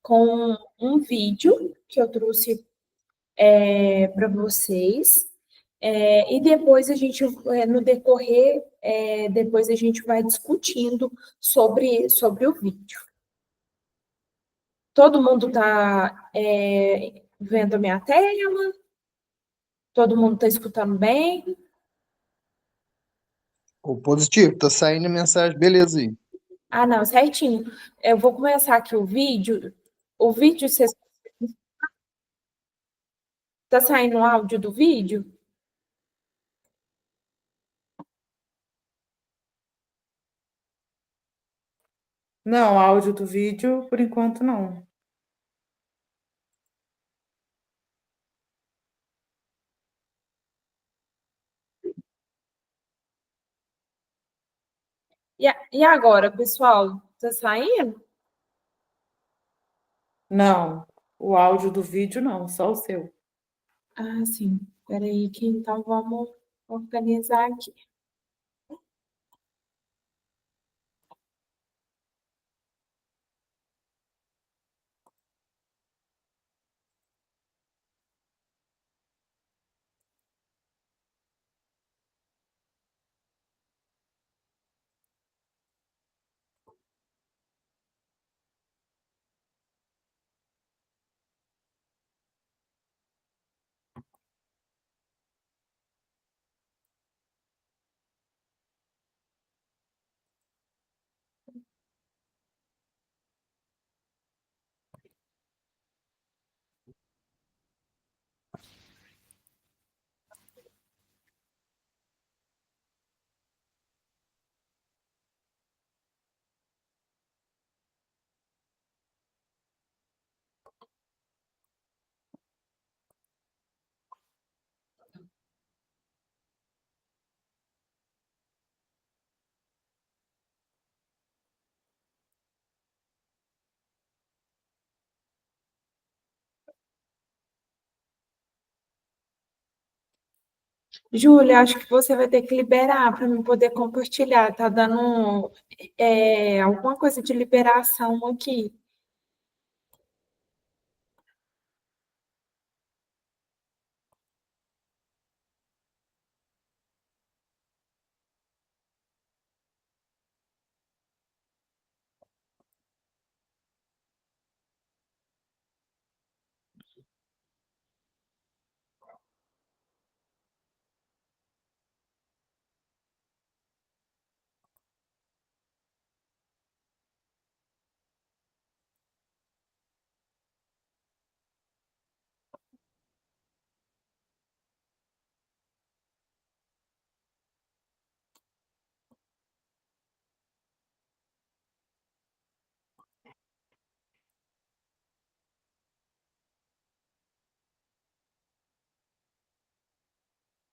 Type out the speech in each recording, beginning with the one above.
com um vídeo que eu trouxe para vocês. E depois a gente, no decorrer, depois a gente vai discutindo sobre o vídeo. Todo mundo está vendo a minha tela? Todo mundo está escutando bem? O positivo, tá saindo a mensagem, beleza aí. Ah, não, certinho. Eu vou começar aqui o vídeo. O vídeo, vocês... Tá saindo o áudio do vídeo? Não, áudio do vídeo, por enquanto, não. E agora, pessoal? Tá saindo? Não, o áudio do vídeo não, só o seu. Ah, sim. Espera aí, que então vamos organizar aqui. Júlia, acho que você vai ter que liberar para eu poder compartilhar. Tá dando alguma coisa de liberação aqui.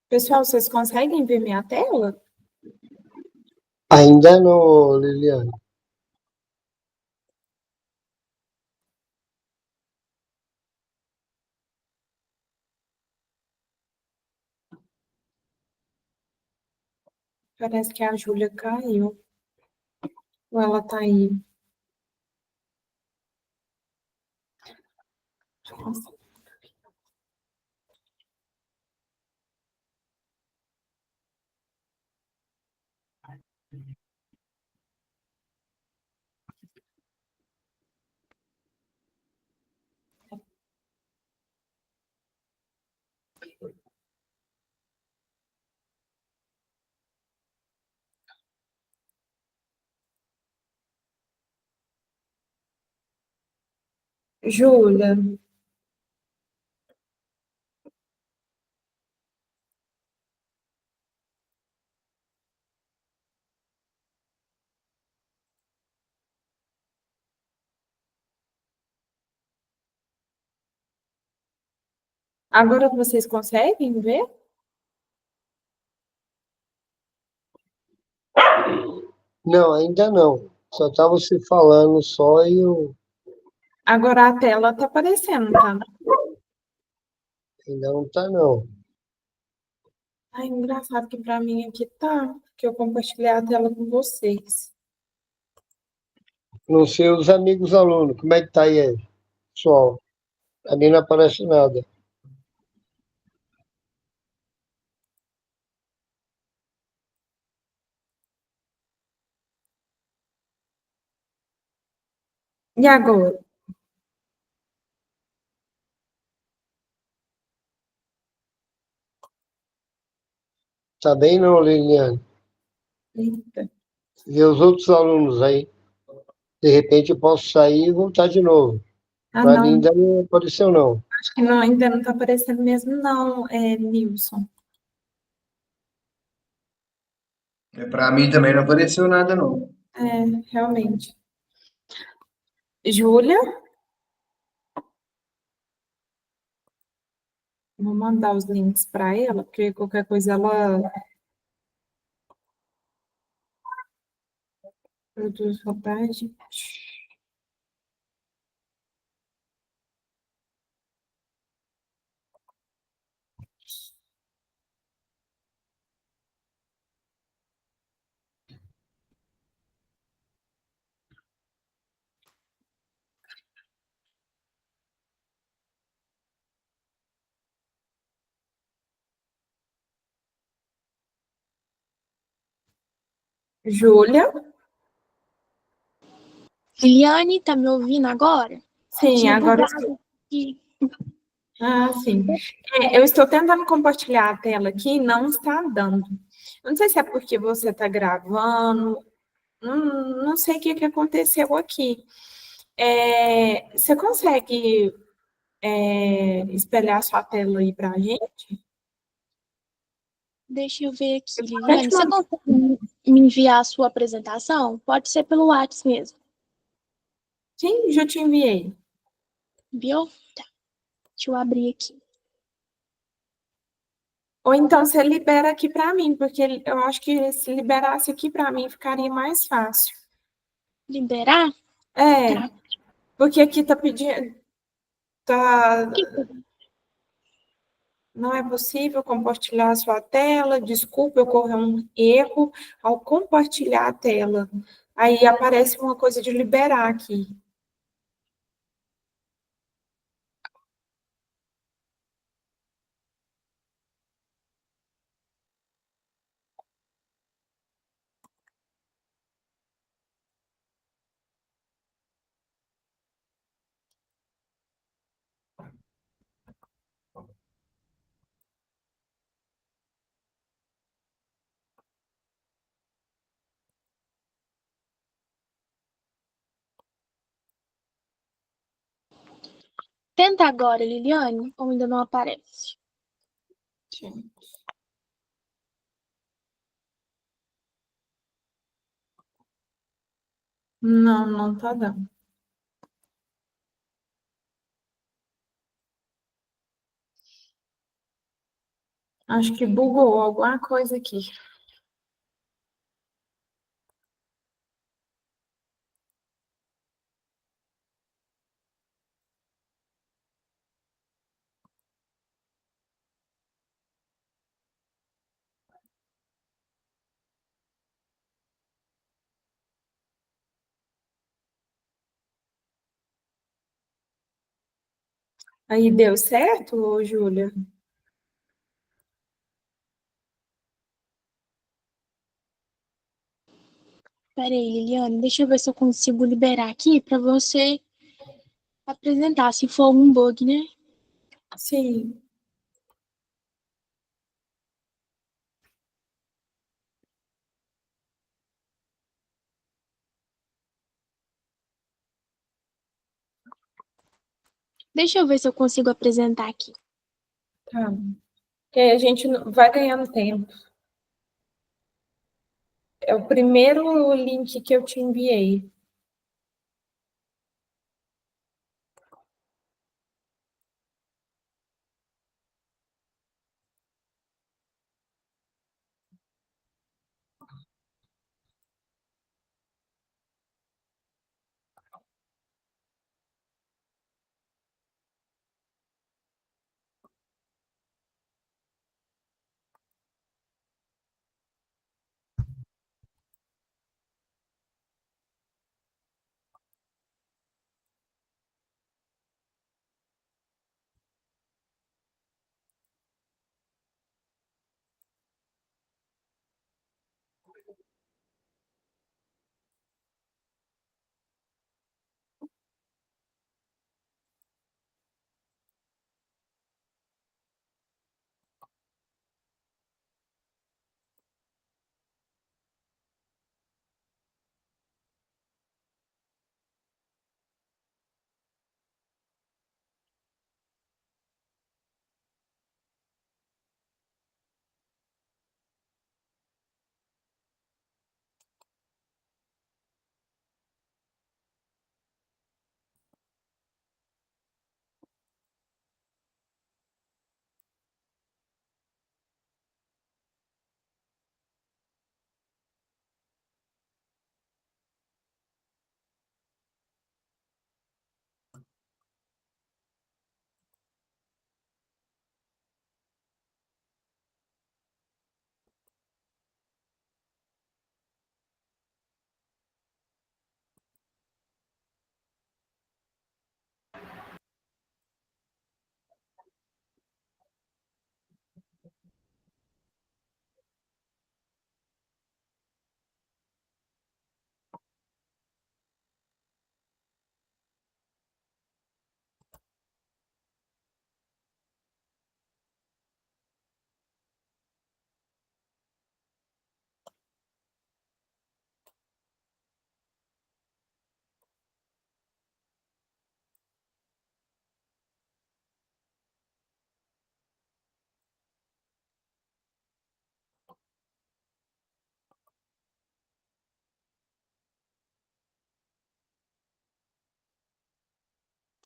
Pessoal, vocês conseguem ver minha tela? Ainda não, Liliane. Parece que a Júlia caiu. Ou ela tá aí? Júlia, agora vocês conseguem ver? Não, ainda não. Só está você falando só e eu Agora a tela tá aparecendo, tá? ainda não está não. Ai, engraçado que para mim aqui tá, que eu compartilhei a tela com vocês. Não sei os amigos alunos, como é que tá aí, pessoal? Ali não aparece nada. E agora? Tá bem não, Liliane? Eita. Vê os outros alunos aí. De repente eu posso sair e voltar de novo. Ah, Para mim não, ainda não apareceu, não. acho que não, ainda não está aparecendo mesmo, não, Nilson. Pra mim também não apareceu nada, não. Realmente. Júlia, vou mandar os links para ela, porque qualquer coisa ela produz vantagem. Júlia, Liane, tá me ouvindo agora? sim, Tinha agora bugado aqui. sim. Eu estou tentando compartilhar a tela aqui e não está dando. Não sei se é porque você está gravando, não sei o que que aconteceu aqui. Você consegue espelhar sua tela aí para a gente? Deixa eu ver aqui, Já te Liliane. Você mando. consegue me enviar a sua apresentação? Pode ser pelo WhatsApp mesmo, Sim, já te enviei. viu? Tá. Deixa eu abrir aqui. Ou então você libera aqui para mim, porque eu acho que se liberasse aqui para mim ficaria mais fácil. Liberar? É, Tá. porque aqui tá pedindo, tá, Aqui. não é possível compartilhar a sua tela, desculpe, ocorreu um erro ao compartilhar a tela. Aí aparece uma coisa de liberar aqui. Tenta agora, Liliane, ou ainda não aparece? Não, não tá dando. Acho que bugou alguma coisa aqui. Aí deu certo, ô, Júlia? Pera aí, Liliane, deixa eu ver se eu consigo liberar aqui para você apresentar, se for um bug, né? Sim. Deixa eu ver se eu consigo apresentar aqui. Tá. Que aí a gente vai ganhando tempo. É o primeiro link que eu te enviei.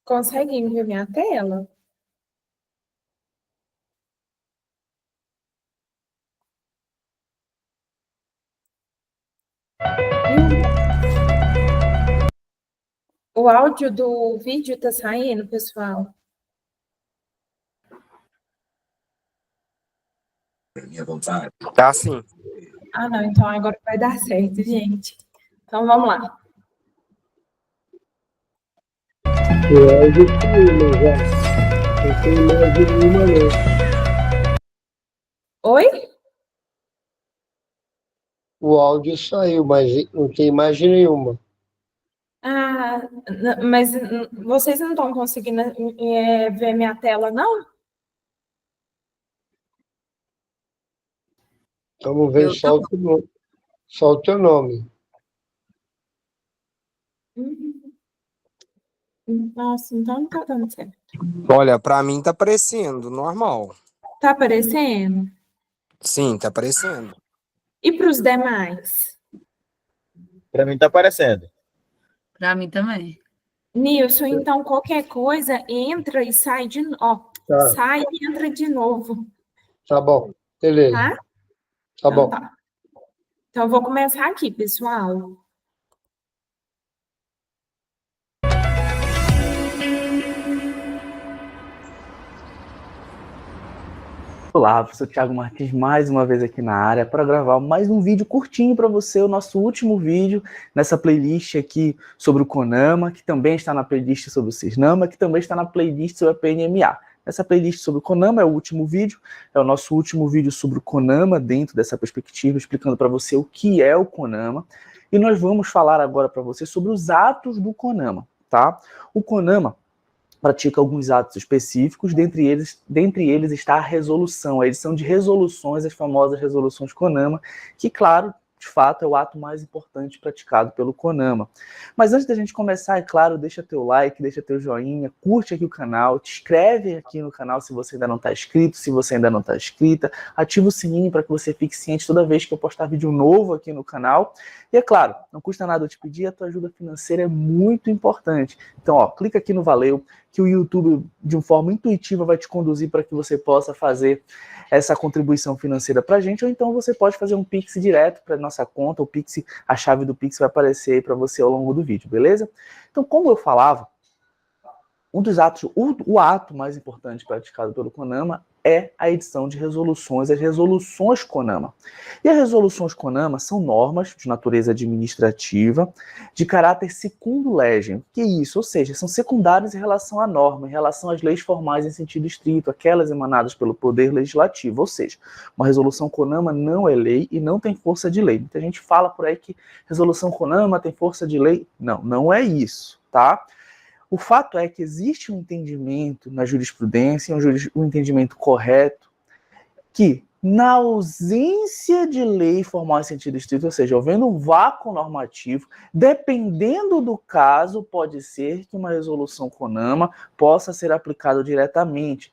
Consegue ver minha tela? O áudio do vídeo tá saindo, pessoal? Tá sim. Ah, não, então agora vai dar certo, gente. Então vamos lá. O áudio saiu, já. Não tem imagem nenhuma, não. Oi? O áudio saiu, mas não tem imagem nenhuma. Ah, mas vocês não estão conseguindo ver minha tela, não? Estamos vendo só o teu nome. Nossa, então não tá dando certo. Olha, pra mim tá aparecendo, normal. Tá aparecendo? Sim, tá aparecendo. E para os demais? Para mim tá aparecendo. Para mim também. Nilson, então qualquer coisa, entra e sai de novo. Tá. Sai e entra de novo. Tá bom, beleza. Tá? Tá Então bom. tá. Então eu vou começar aqui, pessoal. Olá, professor Thiago Martins, mais uma vez aqui na área para gravar mais um vídeo curtinho para você, o nosso último vídeo nessa playlist aqui sobre o CONAMA, que também está na playlist sobre o CISNAMA, que também está na playlist sobre a PNMA. Essa playlist sobre o CONAMA é o último vídeo, é o nosso último vídeo sobre o CONAMA dentro dessa perspectiva, explicando para você o que é o CONAMA. E nós vamos falar agora para você sobre os atos do CONAMA, tá? O CONAMA pratica alguns atos específicos, dentre eles está a resolução, a edição de resoluções, as famosas resoluções CONAMA, que, claro, de fato, é o ato mais importante praticado pelo CONAMA. Mas antes da gente começar, é claro, deixa teu like, deixa teu joinha, curte aqui o canal, te inscreve aqui no canal se você ainda não está inscrito, se você ainda não está inscrita, ativa o sininho para que você fique ciente toda vez que eu postar vídeo novo aqui no canal. E é claro, não custa nada eu te pedir, a tua ajuda financeira é muito importante. Então, ó, clica aqui no Valeu, que o YouTube, de uma forma intuitiva, vai te conduzir para que você possa fazer essa contribuição financeira para a gente, ou então você pode fazer um Pix direto para nossa conta, o Pix, a chave do Pix vai aparecer aí para você ao longo do vídeo, beleza? Então, como eu falava, um dos atos, o ato mais importante praticado pelo CONAMA é a edição de resoluções, as resoluções CONAMA. E as resoluções CONAMA são normas de natureza administrativa, de caráter secundum legem. Que é isso? Ou seja, são secundárias em relação à norma, em relação às leis formais em sentido estrito, aquelas emanadas pelo Poder Legislativo. Ou seja, uma resolução CONAMA não é lei e não tem força de lei. Muita gente fala por aí que resolução CONAMA tem força de lei. Não, não é isso, tá? O fato é que existe um entendimento na jurisprudência, um entendimento correto, que na ausência de lei formal em sentido estrito, ou seja, havendo um vácuo normativo, dependendo do caso, pode ser que uma resolução CONAMA possa ser aplicada diretamente,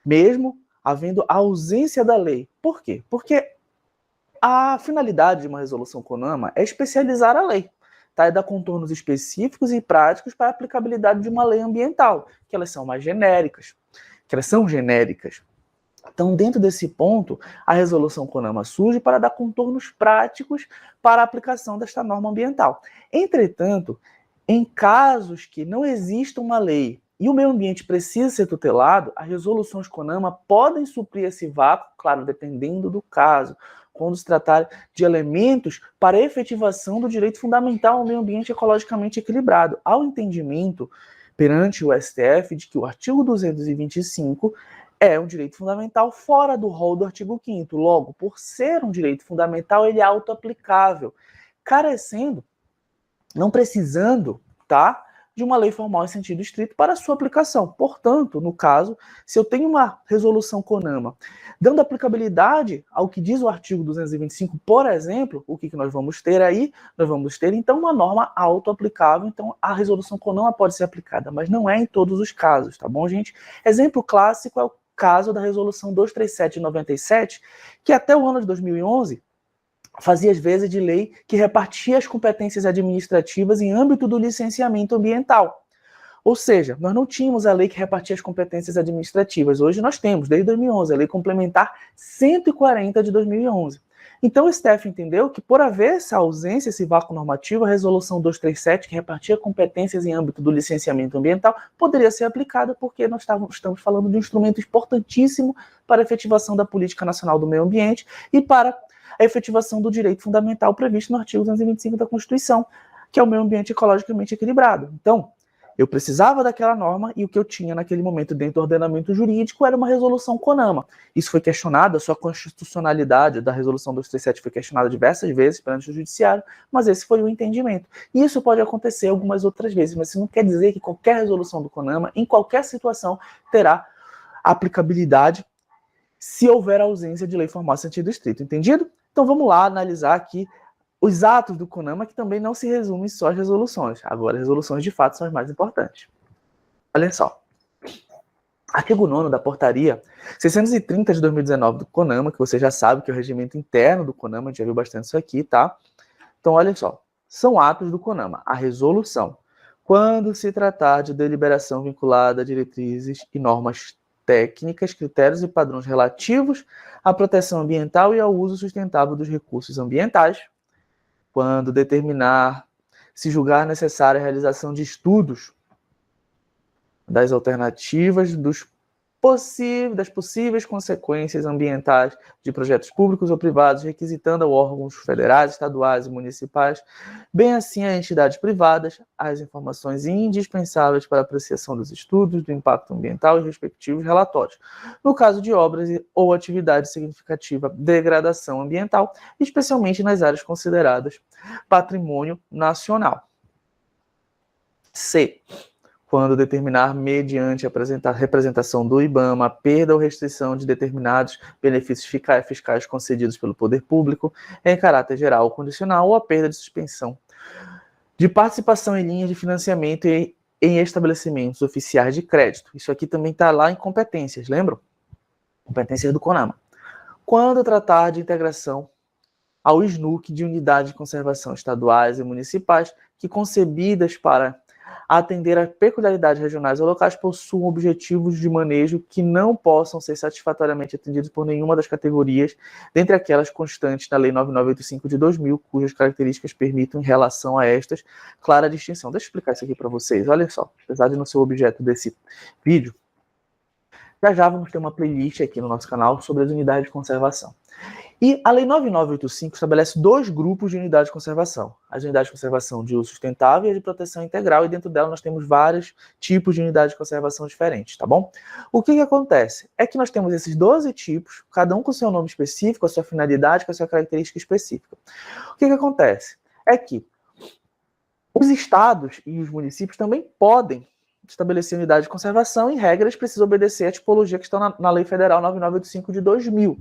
mesmo havendo ausência da lei. Por quê? Porque a finalidade de uma resolução CONAMA é especializar a lei. Tá, é dar contornos específicos e práticos para a aplicabilidade de uma lei ambiental, que elas são mais genéricas, Então, dentro desse ponto, a resolução CONAMA surge para dar contornos práticos para a aplicação desta norma ambiental. Entretanto, em casos que não exista uma lei e o meio ambiente precisa ser tutelado, as resoluções CONAMA podem suprir esse vácuo, claro, dependendo do caso, quando se tratar de elementos para a efetivação do direito fundamental ao meio ambiente ecologicamente equilibrado, ao entendimento perante o STF de que o artigo 225 é um direito fundamental fora do rol do artigo 5º. Logo, por ser um direito fundamental, ele é autoaplicável, carecendo, não precisando, tá, de uma lei formal em sentido estrito para sua aplicação. Portanto, no caso, se eu tenho uma resolução CONAMA dando aplicabilidade ao que diz o artigo 225, por exemplo, o que nós vamos ter aí? Nós vamos ter, então, uma norma autoaplicável, então a resolução CONAMA pode ser aplicada, mas não é em todos os casos, tá bom, gente? Exemplo clássico é o caso da resolução 237 de 97, que até o ano de 2011 fazia as vezes de lei que repartia as competências administrativas em âmbito do licenciamento ambiental. Ou seja, nós não tínhamos a lei que repartia as competências administrativas. Hoje nós temos, desde 2011, a Lei Complementar 140 de 2011. Então o STF entendeu que, por haver essa ausência, esse vácuo normativo, a Resolução 237, que repartia competências em âmbito do licenciamento ambiental, poderia ser aplicada porque nós estamos falando de um instrumento importantíssimo para a efetivação da Política Nacional do Meio Ambiente e para a efetivação do direito fundamental previsto no artigo 225 da Constituição, que é o meio ambiente ecologicamente equilibrado. Então, eu precisava daquela norma e o que eu tinha naquele momento dentro do ordenamento jurídico era uma resolução CONAMA. Isso foi questionado, a sua constitucionalidade da resolução 237 foi questionada diversas vezes perante o judiciário, mas esse foi o entendimento. E isso pode acontecer algumas outras vezes, mas isso não quer dizer que qualquer resolução do CONAMA, em qualquer situação, terá aplicabilidade se houver ausência de lei formal sentido estrito. Entendido? Então vamos lá analisar aqui os atos do CONAMA, que também não se resumem só às resoluções. Agora, as resoluções de fato são as mais importantes. Olha só. Artigo 9º da portaria 630 de 2019 do CONAMA, que você já sabe que é o regimento interno do CONAMA, a gente já viu bastante isso aqui, tá? Então, olha só. São atos do CONAMA. A resolução, quando se tratar de deliberação vinculada a diretrizes e normas técnicas, critérios e padrões relativos à proteção ambiental e ao uso sustentável dos recursos ambientais, quando determinar, se julgar necessária a realização de estudos das alternativas das possíveis consequências ambientais de projetos públicos ou privados, requisitando a órgãos federais, estaduais e municipais, bem assim a entidades privadas, as informações indispensáveis para a apreciação dos estudos do impacto ambiental e respectivos relatórios. No caso de obras ou atividade significativa de degradação ambiental, especialmente nas áreas consideradas patrimônio nacional. C. Quando determinar, mediante a representação do IBAMA, a perda ou restrição de determinados benefícios fiscais concedidos pelo poder público, em caráter geral ou condicional, ou a perda de suspensão de participação em linhas de financiamento e em estabelecimentos oficiais de crédito. Isso aqui também está lá em competências, lembram? Competências do CONAMA. Quando tratar de integração ao SNUC de unidades de conservação estaduais e municipais que, concebidas para atender às peculiaridades regionais ou locais, possuam objetivos de manejo que não possam ser satisfatoriamente atendidos por nenhuma das categorias, dentre aquelas constantes na Lei 9985 de 2000, cujas características permitam, em relação a estas, clara distinção. Deixa eu explicar isso aqui para vocês. Olha só, apesar de não ser o objeto desse vídeo, já vamos ter uma playlist aqui no nosso canal sobre as unidades de conservação. E a Lei 9985 estabelece 2 grupos de unidades de conservação. As unidades de conservação de uso sustentável e a de proteção integral, e dentro dela nós temos vários tipos de unidades de conservação diferentes, tá bom? O que acontece? É que nós temos esses 12 tipos, cada um com seu nome específico, a sua finalidade, com a sua característica específica. O que acontece? É que os estados e os municípios também podem estabelecer unidade de conservação e, regras, precisam obedecer a tipologia que está na Lei Federal 9985 de 2000.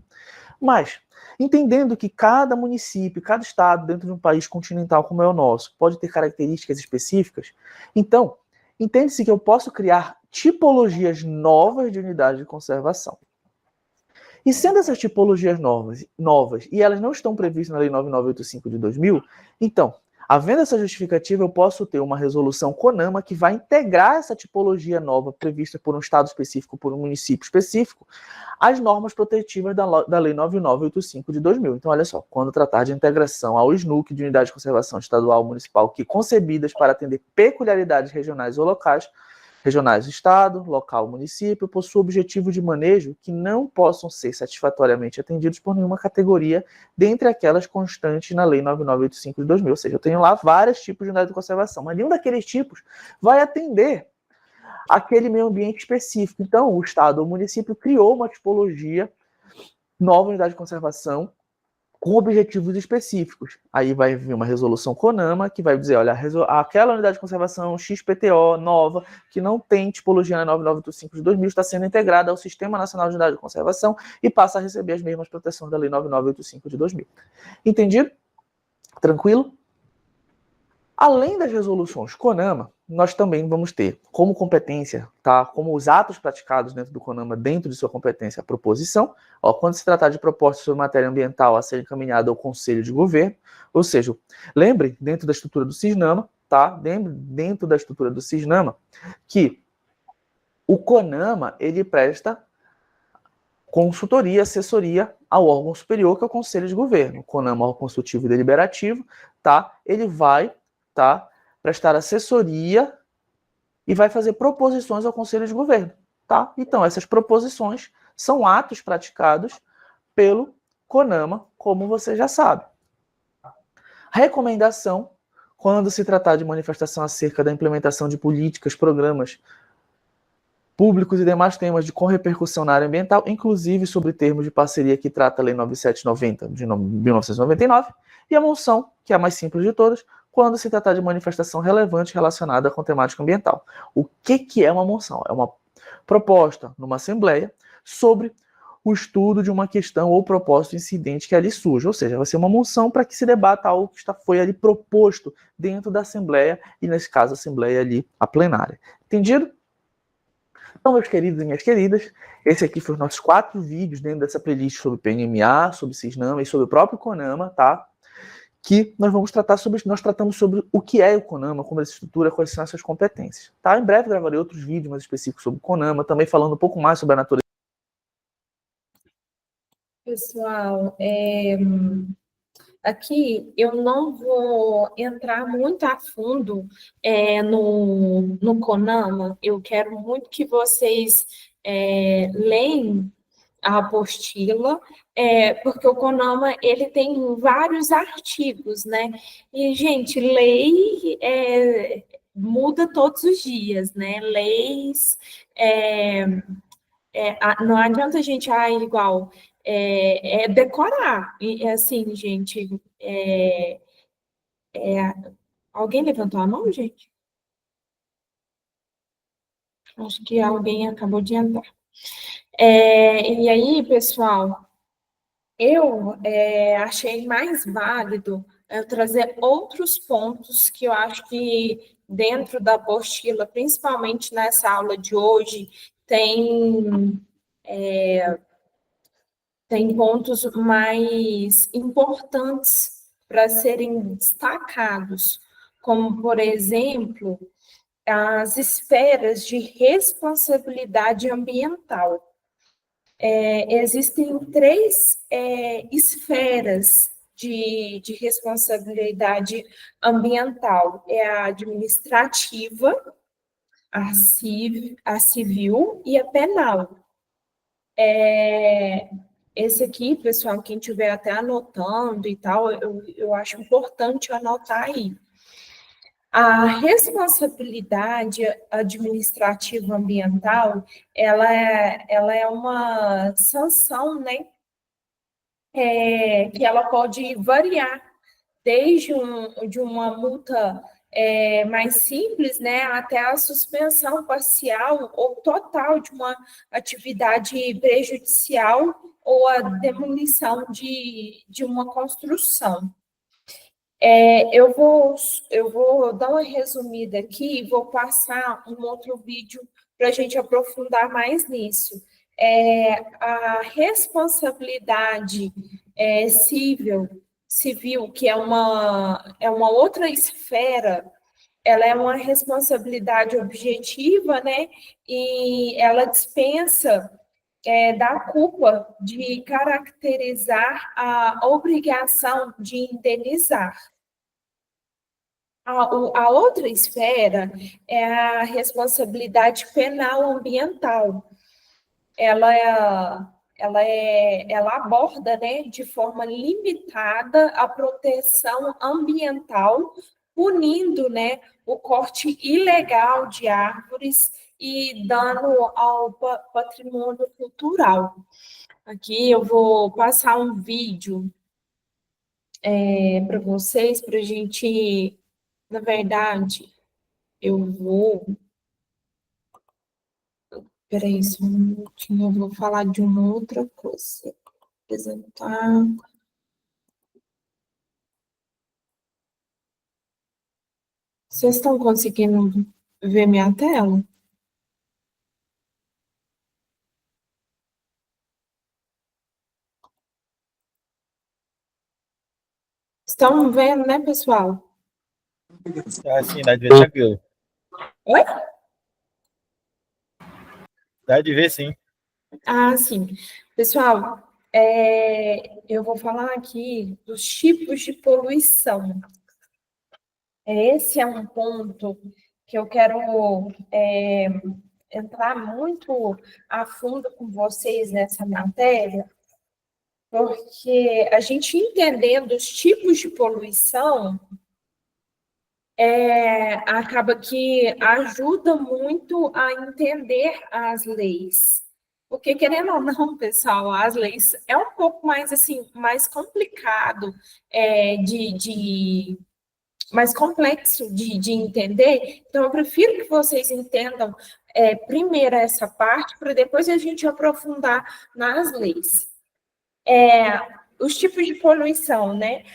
Mas, entendendo que cada município, cada estado dentro de um país continental como é o nosso, pode ter características específicas, então, entende-se que eu posso criar tipologias novas de unidade de conservação. E sendo essas tipologias novas e elas não estão previstas na Lei 9985 de 2000, então, havendo essa justificativa, eu posso ter uma resolução CONAMA que vai integrar essa tipologia nova prevista por um estado específico, por um município específico, às normas protetivas da Lei 9985 de 2000. Então, olha só, quando tratar de integração ao SNUC de unidade de conservação estadual ou municipal que concebidas para atender peculiaridades regionais ou locais, regionais do estado, local, município, possuem objetivo de manejo que não possam ser satisfatoriamente atendidos por nenhuma categoria dentre aquelas constantes na Lei 9985 de 2000. Ou seja, eu tenho lá vários tipos de unidade de conservação, mas nenhum daqueles tipos vai atender aquele meio ambiente específico. Então, o estado ou o município criou uma tipologia nova unidade de conservação com objetivos específicos. Aí vai vir uma resolução CONAMA que vai dizer, olha, aquela unidade de conservação XPTO nova, que não tem tipologia na 9985 de 2000, está sendo integrada ao Sistema Nacional de Unidade de Conservação e passa a receber as mesmas proteções da Lei 9985 de 2000. Entendido? Tranquilo? Além das resoluções CONAMA, nós também vamos ter como competência, tá, como os atos praticados dentro do CONAMA, dentro de sua competência, a proposição. Quando se tratar de propostas sobre matéria ambiental a ser encaminhada ao Conselho de Governo, ou seja, lembrem, dentro da estrutura do CISNAMA, tá? Dentro da estrutura do Cisnama, que o CONAMA, ele presta consultoria, assessoria ao órgão superior, que é o Conselho de Governo. O CONAMA, órgão consultivo e deliberativo, tá? Ele vai, tá, prestar assessoria e vai fazer proposições ao Conselho de Governo, tá? Então, essas proposições são atos praticados pelo CONAMA, como você já sabe. Recomendação, quando se tratar de manifestação acerca da implementação de políticas, programas públicos e demais temas com repercussão na área ambiental, inclusive sobre termos de parceria que trata a Lei 9790 de 1999, e a moção, que é a mais simples de todas, quando se tratar de manifestação relevante relacionada com temática ambiental. O que é uma moção? É uma proposta numa assembleia sobre o estudo de uma questão ou propósito incidente que ali surge, ou seja, vai ser uma moção para que se debata algo que foi ali proposto dentro da assembleia, e nesse caso a assembleia ali, a plenária. Entendido? Então, meus queridos e minhas queridas, esse aqui foi os nossos 4 vídeos dentro dessa playlist sobre PNMA, sobre Cisnama e sobre o próprio CONAMA, tá? Que nós tratamos sobre o que é o CONAMA, como ele se estrutura, quais são as suas competências, tá? Em breve gravarei outros vídeos mais específicos sobre o CONAMA, também falando um pouco mais sobre a natureza. Pessoal, aqui eu não vou entrar muito a fundo no CONAMA. Eu quero muito que vocês leem a apostila, porque o CONAMA ele tem vários artigos, né? E, gente, lei muda todos os dias, né? Leis, não adianta a gente, igual, decorar. E, assim, gente, alguém levantou a mão, gente? Acho que alguém acabou de entrar. E aí, pessoal, eu achei mais válido eu trazer outros pontos que eu acho que dentro da apostila, principalmente nessa aula de hoje, tem pontos mais importantes para serem destacados, como, por exemplo, as esferas de responsabilidade ambiental. Existem 3 esferas de responsabilidade ambiental: é a administrativa, a civil e a penal. Esse aqui, pessoal, quem estiver até anotando e tal, eu acho importante anotar aí. A responsabilidade administrativa ambiental, ela é uma sanção, né? Que ela pode variar desde de uma multa mais simples, né, até a suspensão parcial ou total de uma atividade prejudicial ou a demolição de uma construção. Eu vou dar uma resumida aqui e vou passar um outro vídeo para a gente aprofundar mais nisso. A responsabilidade civil, que é uma outra esfera, ela é uma responsabilidade objetiva, né? E ela dispensa da culpa de caracterizar a obrigação de indenizar. A outra esfera é a responsabilidade penal ambiental. Ela aborda, né, de forma limitada a proteção ambiental, punindo, né, o corte ilegal de árvores e dano ao patrimônio cultural. Aqui eu vou passar um vídeo para vocês, para a gente, na verdade, Peraí, só um minutinho, eu vou falar de uma outra coisa. Apresentar. Vocês estão conseguindo ver minha tela? Estão vendo, né, pessoal? Assim, dá de ver tranquilo. Oi? Dá de ver, sim. Ah, sim. Pessoal, eu vou falar aqui dos tipos de poluição. Esse é um ponto que eu quero entrar muito a fundo com vocês nessa matéria, porque a gente entendendo os tipos de poluição, acaba que ajuda muito a entender as leis. Porque, querendo ou não, pessoal, as leis é um pouco mais, assim, mais complicado mais complexo de entender. Então, eu prefiro que vocês entendam primeiro essa parte, para depois a gente aprofundar nas leis. Os tipos de poluição, né?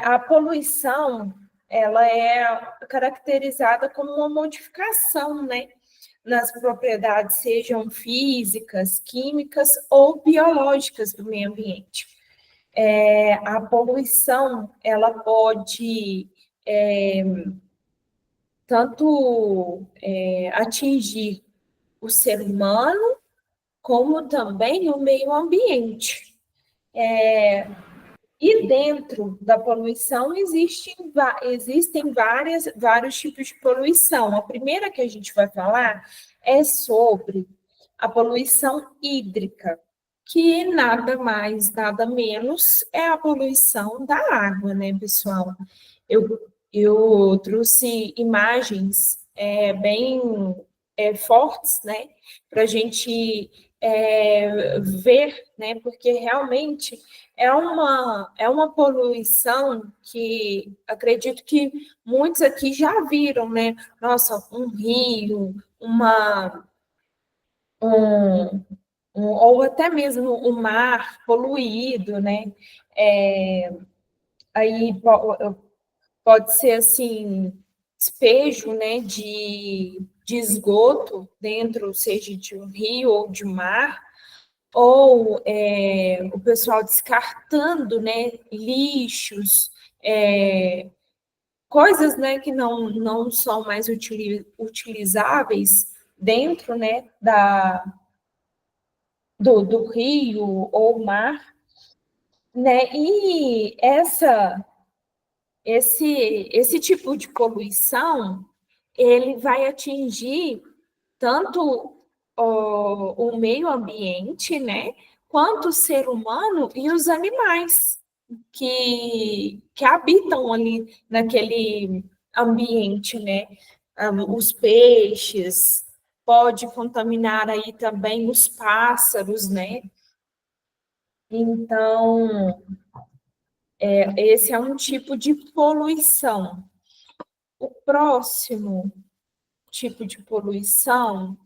A poluição, ela é caracterizada como uma modificação, né? Nas propriedades, sejam físicas, químicas ou biológicas do meio ambiente. A poluição, ela pode tanto atingir o ser humano, como também o meio ambiente. E dentro da poluição existem vários tipos de poluição. A primeira que a gente vai falar é sobre a poluição hídrica, que nada mais, nada menos é a poluição da água, né, pessoal? Eu trouxe imagens bem fortes, né, para a gente ver, né, porque realmente é uma poluição que acredito que muitos aqui já viram, né? Nossa, um rio, ou até mesmo o mar poluído, né? Aí pode ser assim, despejo, né, de esgoto dentro, seja de um rio ou de mar, ou o pessoal descartando, né, lixos, coisas, né, que não são mais utilizáveis dentro, né, do rio ou mar, né, e esse tipo de poluição, ele vai atingir tanto o meio ambiente, né, quanto o ser humano e os animais que habitam ali naquele ambiente, né? Os peixes, pode contaminar aí também os pássaros, né? Então, esse é um tipo de poluição. O próximo tipo de poluição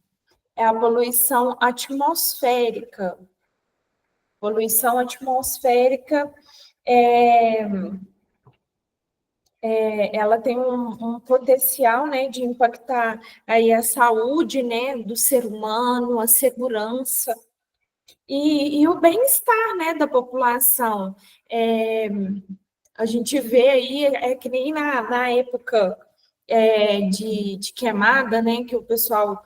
é a poluição atmosférica. Poluição atmosférica ela tem um potencial, né, de impactar aí a saúde, né, do ser humano, a segurança e o bem-estar, né, da população. A gente vê aí, que nem na época de queimada, né, que o pessoal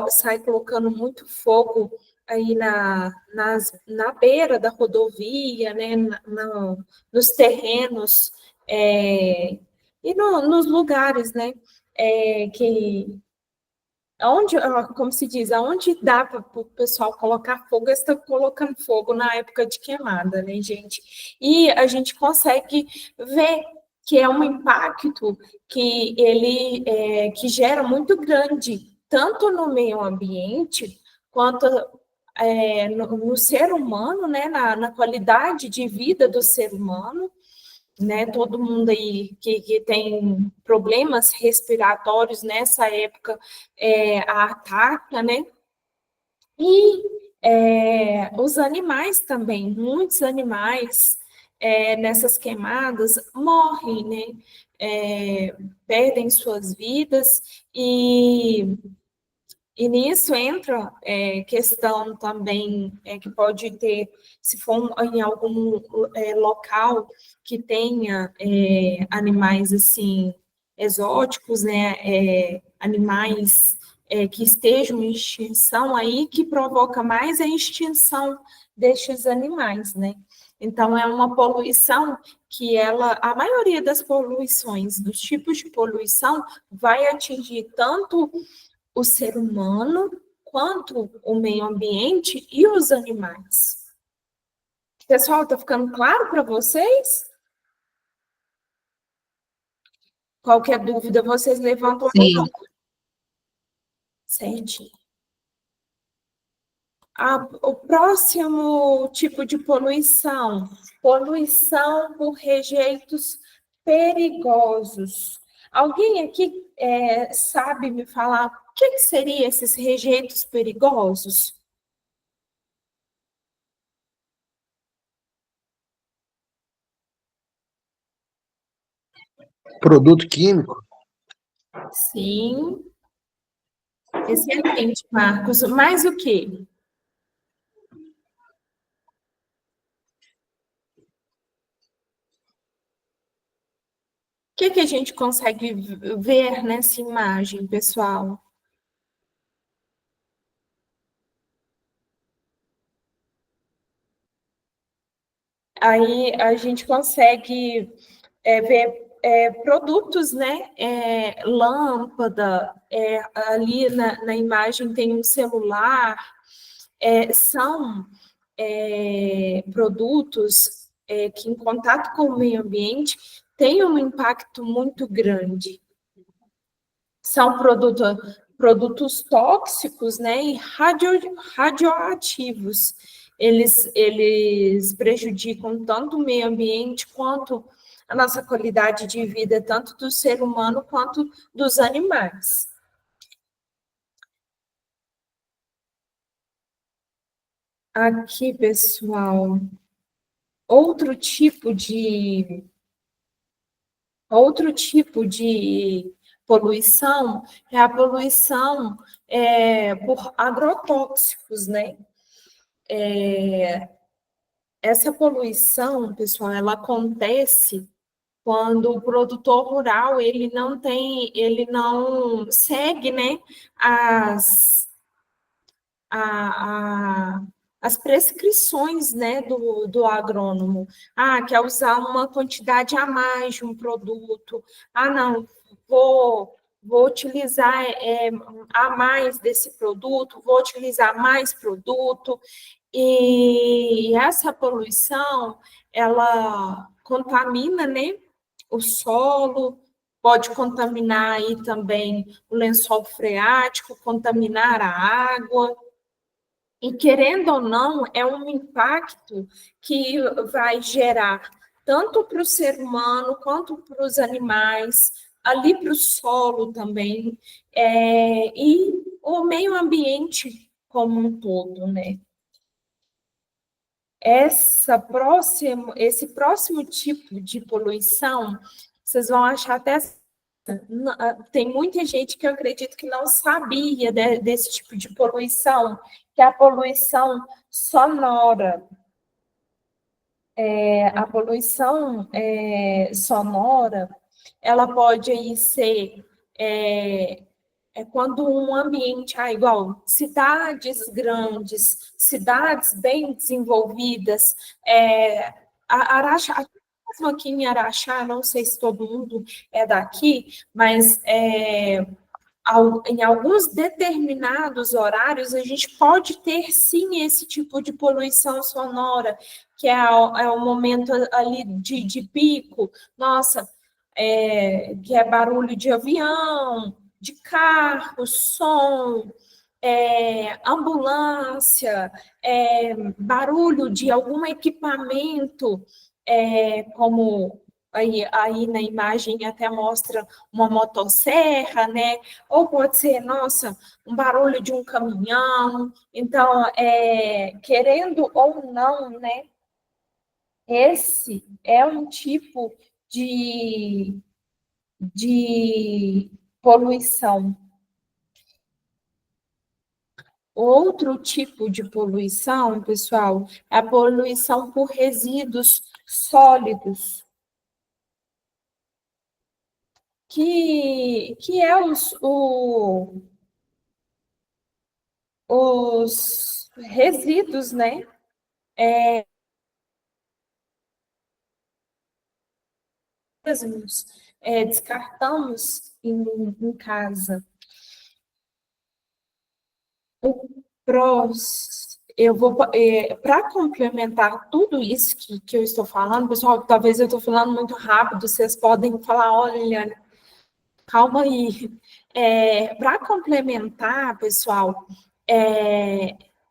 sai colocando muito fogo aí na beira da rodovia, né, nos terrenos, e nos lugares, né, como se diz, aonde dá para o pessoal colocar fogo, eles estão colocando fogo na época de queimada, né, gente? E a gente consegue ver que é um impacto que gera muito grande, tanto no meio ambiente, quanto no ser humano, né, na qualidade de vida do ser humano, né? Todo mundo aí que tem problemas respiratórios nessa época ataca, né? E os animais também, muitos animais nessas queimadas morrem, né? Perdem suas vidas e nisso entra questão também que pode ter, se for em algum local que tenha animais assim exóticos, né, animais que estejam em extinção aí, que provoca mais a extinção destes animais, né? Então, é uma poluição que a maioria das poluições, dos tipos de poluição, vai atingir tanto o ser humano, quanto o meio ambiente e os animais. Pessoal, tá ficando claro para vocês? Qualquer dúvida, vocês levantam a Sim. mão. Certinho. O próximo tipo de poluição, poluição por rejeitos perigosos. Alguém aqui sabe me falar o que seriam esses rejeitos perigosos? Produto químico? Sim. Excelente, Marcos. Mais o quê? O que a gente consegue ver nessa imagem, pessoal? Aí a gente consegue ver produtos, né? Lâmpada, ali na imagem tem um celular, são produtos que, em contato com o meio ambiente, têm um impacto muito grande. São produtos tóxicos, né? E radioativos. Eles prejudicam tanto o meio ambiente quanto a nossa qualidade de vida, tanto do ser humano quanto dos animais. Aqui, pessoal, outro tipo de poluição é a poluição por agrotóxicos, né? Essa poluição, pessoal, ela acontece quando o produtor rural ele não segue, né, as prescrições, né, do agrônomo. Quer usar uma quantidade a mais de um produto. Não, vou utilizar a mais desse produto, vou utilizar mais produto. E essa poluição, ela contamina, né, o solo, pode contaminar aí também o lençol freático, contaminar a água. E, querendo ou não, é um impacto que vai gerar tanto para o ser humano quanto para os animais, ali para o solo também, e o meio ambiente como um todo, né? Esse próximo tipo de poluição, vocês vão achar até... Tem muita gente que eu acredito que não sabia desse tipo de poluição, que é a poluição sonora. A poluição sonora, ela pode aí ser quando um ambiente, igual cidades grandes, cidades bem desenvolvidas, Araxá, mesmo aqui em Araxá, não sei se todo mundo é daqui, mas em alguns determinados horários, a gente pode ter, sim, esse tipo de poluição sonora, que é o momento ali de pico, nossa, que é barulho de avião, de carro, som, ambulância, barulho de algum equipamento, como aí na imagem até mostra uma motosserra, né? Ou pode ser, nossa, um barulho de um caminhão. Então, querendo ou não, né? Esse é um tipo de poluição. Outro tipo de poluição, pessoal, é a poluição por resíduos sólidos. que é os resíduos, né? Descartamos em casa. Eu vou, para complementar tudo isso que eu estou falando, pessoal, talvez eu estou falando muito rápido, vocês podem falar, olha, Liliane, calma aí. Para complementar, pessoal,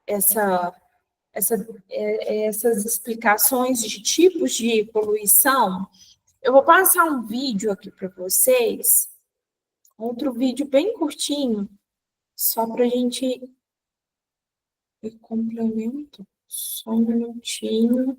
essas explicações de tipos de poluição, eu vou passar um vídeo aqui para vocês, outro vídeo bem curtinho, só para a gente complemento. Só um minutinho.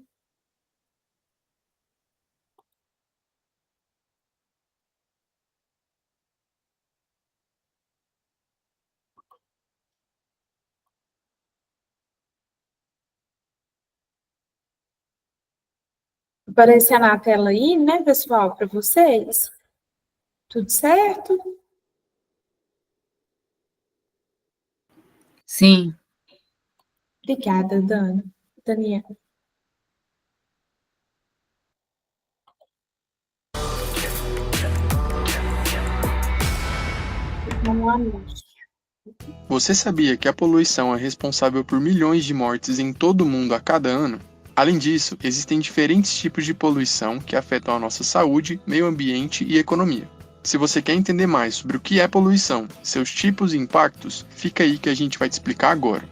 Aparecer na tela aí, né, pessoal, para vocês? Tudo certo? Sim. Obrigada, Daniela. Um anúncio. Você sabia que a poluição é responsável por milhões de mortes em todo o mundo a cada ano? Além disso, existem diferentes tipos de poluição que afetam a nossa saúde, meio ambiente e economia. Se você quer entender mais sobre o que é poluição, seus tipos e impactos, fica aí que a gente vai te explicar agora.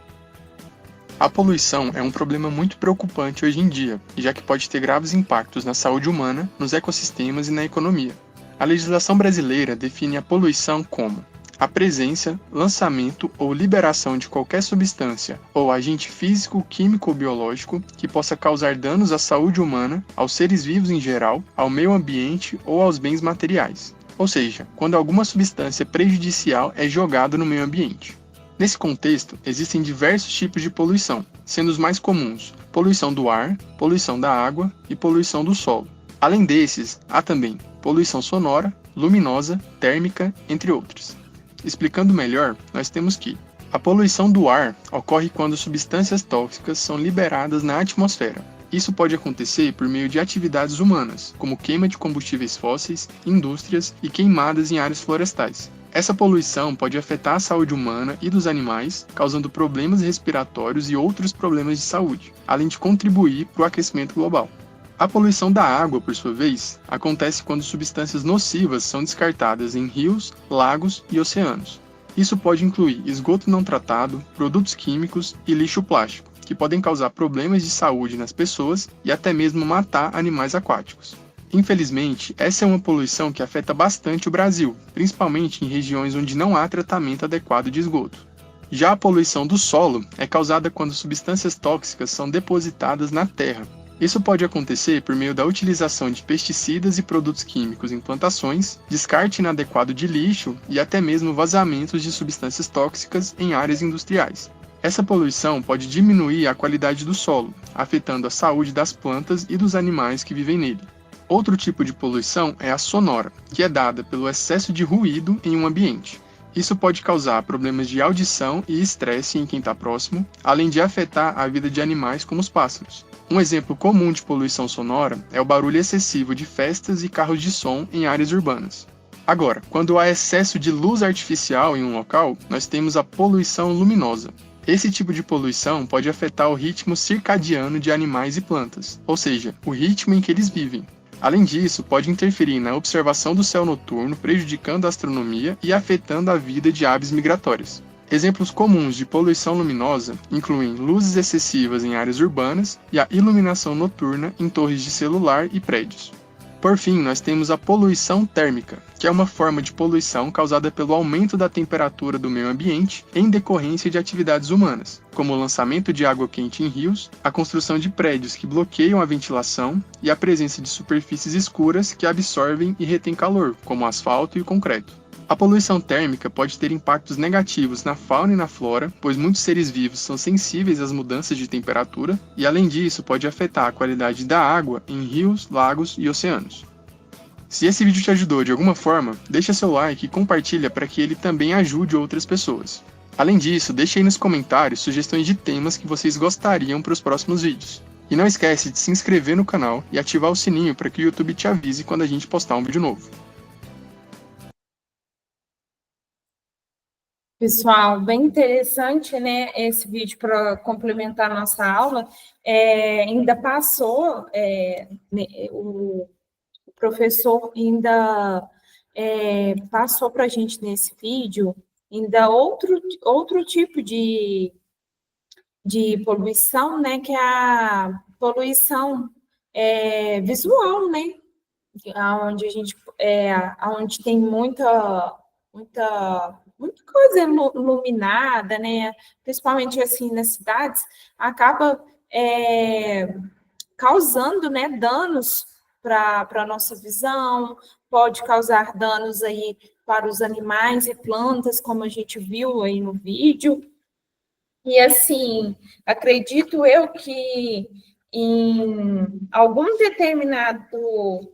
A poluição é um problema muito preocupante hoje em dia, já que pode ter graves impactos na saúde humana, nos ecossistemas e na economia. A legislação brasileira define a poluição como a presença, lançamento ou liberação de qualquer substância ou agente físico, químico ou biológico que possa causar danos à saúde humana, aos seres vivos em geral, ao meio ambiente ou aos bens materiais. Ou seja, quando alguma substância prejudicial é jogada no meio ambiente. Nesse contexto, existem diversos tipos de poluição, sendo os mais comuns poluição do ar, poluição da água e poluição do solo. Além desses, há também poluição sonora, luminosa, térmica, entre outros. Explicando melhor, nós temos que a poluição do ar ocorre quando substâncias tóxicas são liberadas na atmosfera. Isso pode acontecer por meio de atividades humanas, como queima de combustíveis fósseis, indústrias e queimadas em áreas florestais. Essa poluição pode afetar a saúde humana e dos animais, causando problemas respiratórios e outros problemas de saúde, além de contribuir para o aquecimento global. A poluição da água, por sua vez, acontece quando substâncias nocivas são descartadas em rios, lagos e oceanos. Isso pode incluir esgoto não tratado, produtos químicos e lixo plástico, que podem causar problemas de saúde nas pessoas e até mesmo matar animais aquáticos. Infelizmente, essa é uma poluição que afeta bastante o Brasil, principalmente em regiões onde não há tratamento adequado de esgoto. Já a poluição do solo é causada quando substâncias tóxicas são depositadas na terra. Isso pode acontecer por meio da utilização de pesticidas e produtos químicos em plantações, descarte inadequado de lixo e até mesmo vazamentos de substâncias tóxicas em áreas industriais. Essa poluição pode diminuir a qualidade do solo, afetando a saúde das plantas e dos animais que vivem nele. Outro tipo de poluição é a sonora, que é dada pelo excesso de ruído em um ambiente. Isso pode causar problemas de audição e estresse em quem está próximo, além de afetar a vida de animais como os pássaros. Um exemplo comum de poluição sonora é o barulho excessivo de festas e carros de som em áreas urbanas. Agora, quando há excesso de luz artificial em um local, nós temos a poluição luminosa. Esse tipo de poluição pode afetar o ritmo circadiano de animais e plantas, ou seja, o ritmo em que eles vivem. Além disso, pode interferir na observação do céu noturno, prejudicando a astronomia e afetando a vida de aves migratórias. Exemplos comuns de poluição luminosa incluem luzes excessivas em áreas urbanas e a iluminação noturna em torres de celular e prédios. Por fim, nós temos a poluição térmica, que é uma forma de poluição causada pelo aumento da temperatura do meio ambiente em decorrência de atividades humanas, como o lançamento de água quente em rios, a construção de prédios que bloqueiam a ventilação e a presença de superfícies escuras que absorvem e retêm calor, como o asfalto e o concreto. A poluição térmica pode ter impactos negativos na fauna e na flora, pois muitos seres vivos são sensíveis às mudanças de temperatura, e além disso pode afetar a qualidade da água em rios, lagos e oceanos. Se esse vídeo te ajudou de alguma forma, deixa seu like e compartilha para que ele também ajude outras pessoas. Além disso, deixe aí nos comentários sugestões de temas que vocês gostariam para os próximos vídeos. E não esquece de se inscrever no canal e ativar o sininho para que o YouTube te avise quando a gente postar um vídeo novo. Pessoal, bem interessante, né, esse vídeo para complementar a nossa aula. Ainda passou, o professor ainda passou para a gente nesse vídeo ainda outro tipo de poluição, né, que é a poluição visual, né, onde a gente, onde tem muita coisa iluminada, né, principalmente assim nas cidades, acaba causando, né, danos para a nossa visão, pode causar danos aí para os animais e plantas, como a gente viu aí no vídeo. E assim, acredito eu que em algum determinado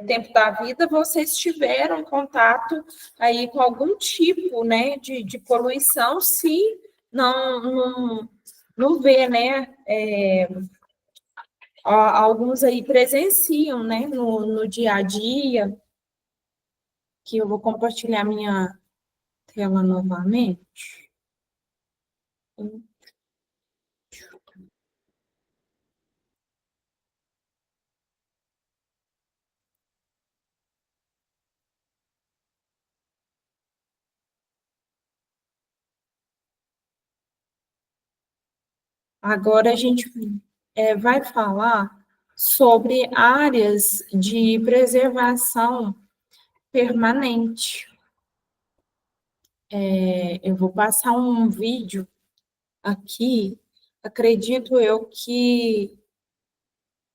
tempo da vida vocês tiveram contato aí com algum tipo, né, de poluição, se não vê, né, alguns aí presenciam, né, no dia a dia, que eu vou compartilhar minha tela novamente. Agora a gente vai falar sobre áreas de preservação permanente. Eu vou passar um vídeo aqui, acredito eu que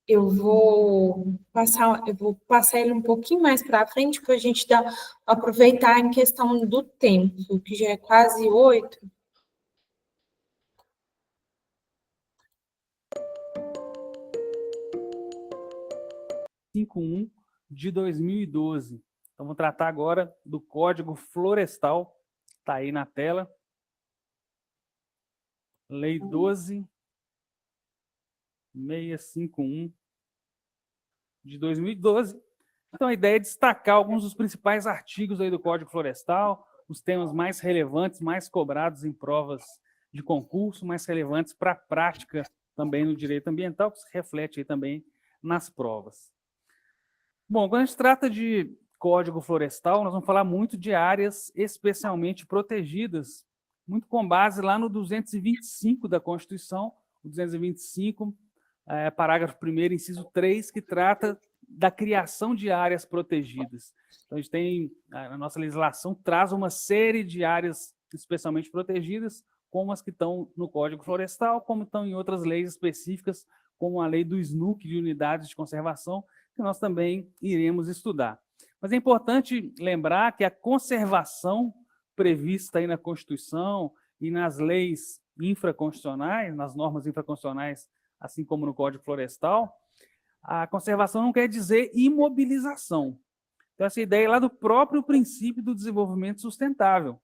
eu vou passar ele um pouquinho mais para frente, para a gente aproveitar em questão do tempo, que já é quase 8. de 2012. Então, vamos tratar agora do Código Florestal, está aí na tela. Lei 12.651 de 2012. Então, a ideia é destacar alguns dos principais artigos aí do Código Florestal, os temas mais relevantes, mais cobrados em provas de concurso, mais relevantes para a prática também no direito ambiental, que se reflete aí também nas provas. Bom, quando a gente trata de Código Florestal, nós vamos falar muito de áreas especialmente protegidas, muito com base lá no 225 da Constituição, o 225, parágrafo 1º, inciso 3, que trata da criação de áreas protegidas. Então, a gente tem, a nossa legislação traz uma série de áreas especialmente protegidas, como as que estão no Código Florestal, como estão em outras leis específicas, como a lei do SNUC, de unidades de conservação, que nós também iremos estudar. Mas é importante lembrar que a conservação prevista aí na Constituição e nas leis infraconstitucionais, nas normas infraconstitucionais, assim como no Código Florestal, a conservação não quer dizer imobilização. Então, essa ideia é lá do próprio princípio do desenvolvimento sustentável.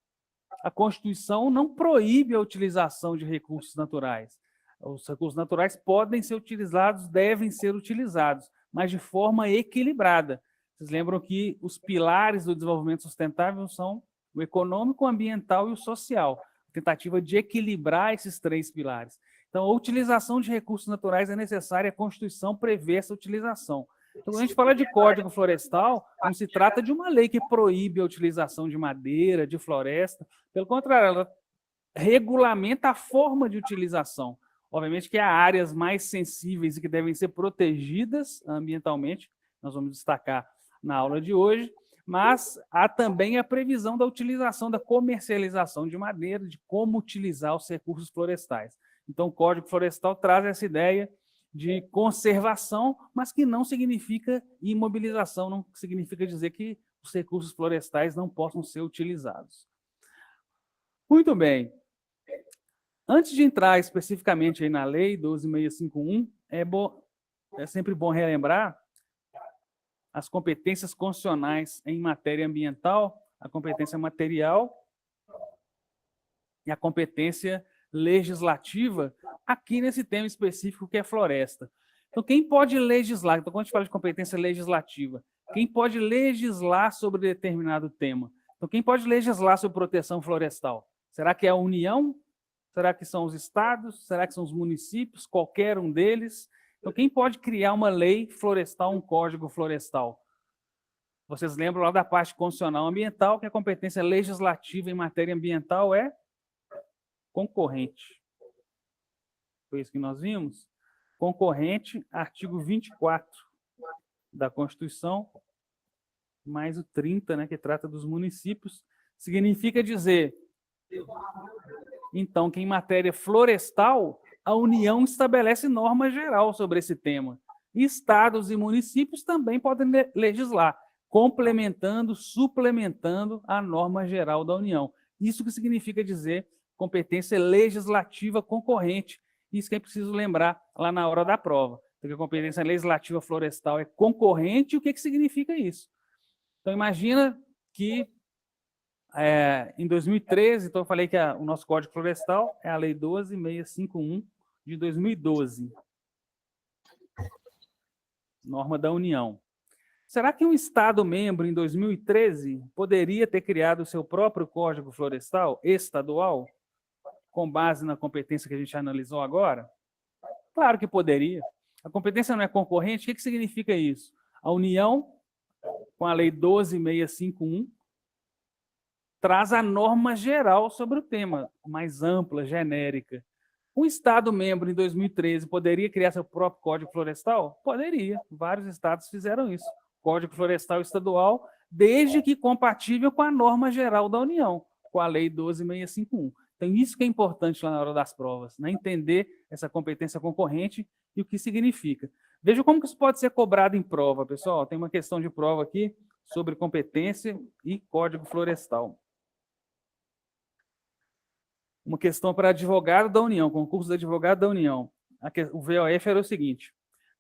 A Constituição não proíbe a utilização de recursos naturais. Os recursos naturais podem ser utilizados, devem ser utilizados, mas de forma equilibrada. Vocês lembram que os pilares do desenvolvimento sustentável são o econômico, o ambiental e o social. A tentativa de equilibrar esses 3 pilares. Então, a utilização de recursos naturais é necessária, a Constituição prevê essa utilização. Então, quando a gente fala de Código Florestal, não se trata de uma lei que proíbe a utilização de madeira, de floresta. Pelo contrário, ela regulamenta a forma de utilização. Obviamente que há áreas mais sensíveis e que devem ser protegidas ambientalmente, nós vamos destacar na aula de hoje, mas há também a previsão da utilização, da comercialização de madeira, de como utilizar os recursos florestais. Então, o Código Florestal traz essa ideia de conservação, mas que não significa imobilização, não significa dizer que os recursos florestais não possam ser utilizados. Muito bem. Antes de entrar especificamente aí na Lei 12.651, é sempre bom relembrar as competências constitucionais em matéria ambiental, a competência material e a competência legislativa, aqui nesse tema específico que é floresta. Então, quem pode legislar? Então, quando a gente fala de competência legislativa, quem pode legislar sobre determinado tema? Então, quem pode legislar sobre proteção florestal? Será que é a União? Será que são os estados? Será que são os municípios? Qualquer um deles? Então, quem pode criar uma lei florestal, um código florestal? Vocês lembram lá da parte constitucional ambiental, que a competência legislativa em matéria ambiental é concorrente. Foi isso que nós vimos? Concorrente, artigo 24 da Constituição, mais o 30, né, que trata dos municípios, significa dizer, então, que em matéria florestal, a União estabelece norma geral sobre esse tema. E estados e municípios também podem legislar, complementando, suplementando a norma geral da União. Isso que significa dizer competência legislativa concorrente. Isso que é preciso lembrar lá na hora da prova. Porque a competência legislativa florestal é concorrente, e o que significa isso? Então, imagina que em 2013, então eu falei que o nosso Código Florestal é a Lei 12.651 de 2012. Norma da União. Será que um Estado-membro, em 2013, poderia ter criado o seu próprio Código Florestal estadual, com base na competência que a gente analisou agora? Claro que poderia. A competência não é concorrente, o que significa isso? A União, com a Lei 12.651, traz a norma geral sobre o tema, mais ampla, genérica. Um Estado-membro, em 2013, poderia criar seu próprio Código Florestal? Poderia. Vários estados fizeram isso. Código Florestal estadual, desde que compatível com a norma geral da União, com a Lei 12.651. Então, isso que é importante lá na hora das provas, né? Entender essa competência concorrente e o que significa. Veja como que isso pode ser cobrado em prova, pessoal. Tem uma questão de prova aqui sobre competência e Código Florestal. Uma questão para advogado da União, concurso de advogado da União. O VOF era o seguinte: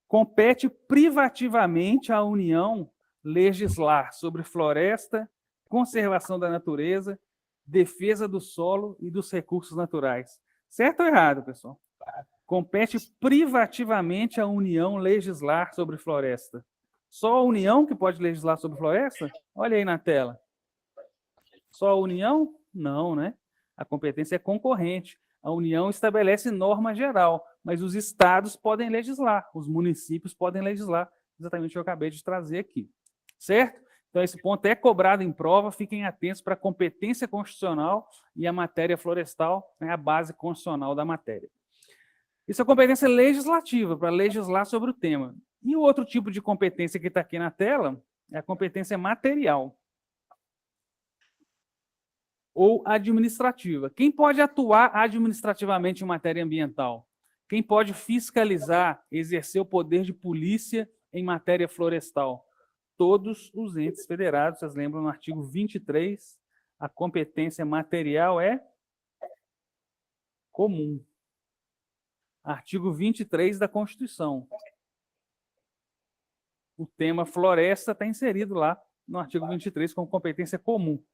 compete privativamente à União legislar sobre floresta, conservação da natureza, defesa do solo e dos recursos naturais. Certo ou errado, pessoal? Compete privativamente à União legislar sobre floresta. Só a União que pode legislar sobre floresta? Olha aí na tela. Só a União? Não, né? A competência é concorrente. A União estabelece norma geral, mas os estados podem legislar, os municípios podem legislar, exatamente o que eu acabei de trazer aqui. Certo? Então, esse ponto é cobrado em prova, fiquem atentos para a competência constitucional e a matéria florestal, né, a base constitucional da matéria. Isso é competência legislativa, para legislar sobre o tema. E o outro tipo de competência que está aqui na tela é a competência material ou administrativa. Quem pode atuar administrativamente em matéria ambiental? Quem pode fiscalizar, exercer o poder de polícia em matéria florestal? Todos os entes federados. Vocês lembram no artigo 23, a competência material é comum. Artigo 23 da Constituição. O tema floresta está inserido lá no artigo 23 como competência comum.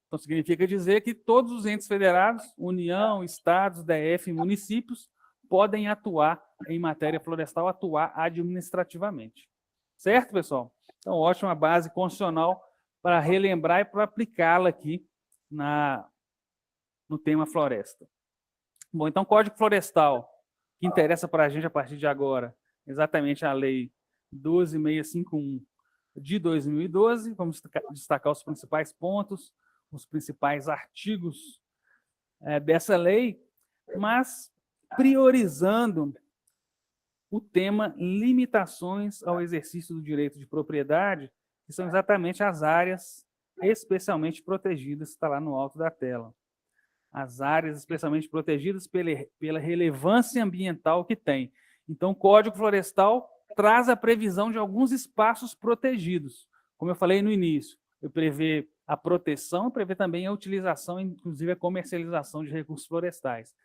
Então, significa dizer que todos os entes federados, União, estados, DF e municípios, podem atuar em matéria florestal, atuar administrativamente. Certo, pessoal? Então, ótima base constitucional para relembrar e para aplicá-la aqui no tema floresta. Bom, então, Código Florestal, que interessa para a gente a partir de agora, exatamente a Lei 12.651 de 2012. Vamos destacar os principais pontos, os principais artigos dessa lei, mas priorizando o tema limitações ao exercício do direito de propriedade, que são exatamente as áreas especialmente protegidas, está lá no alto da tela. As áreas especialmente protegidas pela relevância ambiental que tem. Então, o Código Florestal traz a previsão de alguns espaços protegidos. Como eu falei no início, eu prevê a proteção e prevê também a utilização, inclusive a comercialização de recursos florestais.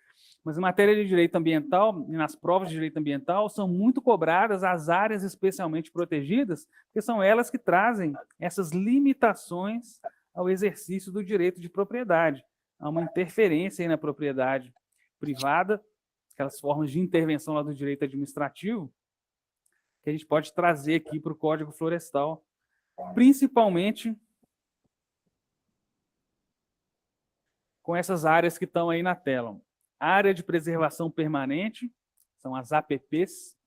Mas em matéria de direito ambiental, e nas provas de direito ambiental, são muito cobradas as áreas especialmente protegidas, porque são elas que trazem essas limitações ao exercício do direito de propriedade. Há uma interferência aí na propriedade privada, aquelas formas de intervenção lá do direito administrativo, que a gente pode trazer aqui para o Código Florestal, principalmente com essas áreas que estão aí na tela. Área de preservação permanente, são as APPs,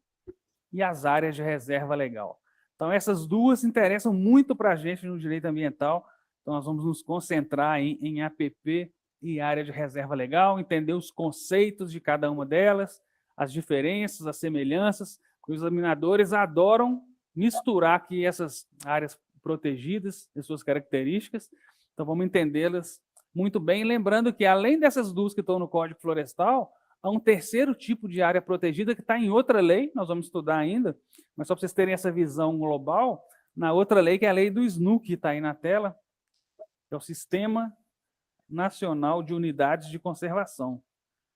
e as áreas de reserva legal. Então, essas duas interessam muito para a gente no direito ambiental, então nós vamos nos concentrar em APP e área de reserva legal, entender os conceitos de cada uma delas, as diferenças, as semelhanças. Os examinadores adoram misturar aqui essas áreas protegidas e suas características, então vamos entendê-las muito bem, lembrando que além dessas duas que estão no Código Florestal, há um terceiro tipo de área protegida que está em outra lei, nós vamos estudar ainda, mas só para vocês terem essa visão global, na outra lei, que é a lei do SNU, que está aí na tela, que é o Sistema Nacional de Unidades de Conservação,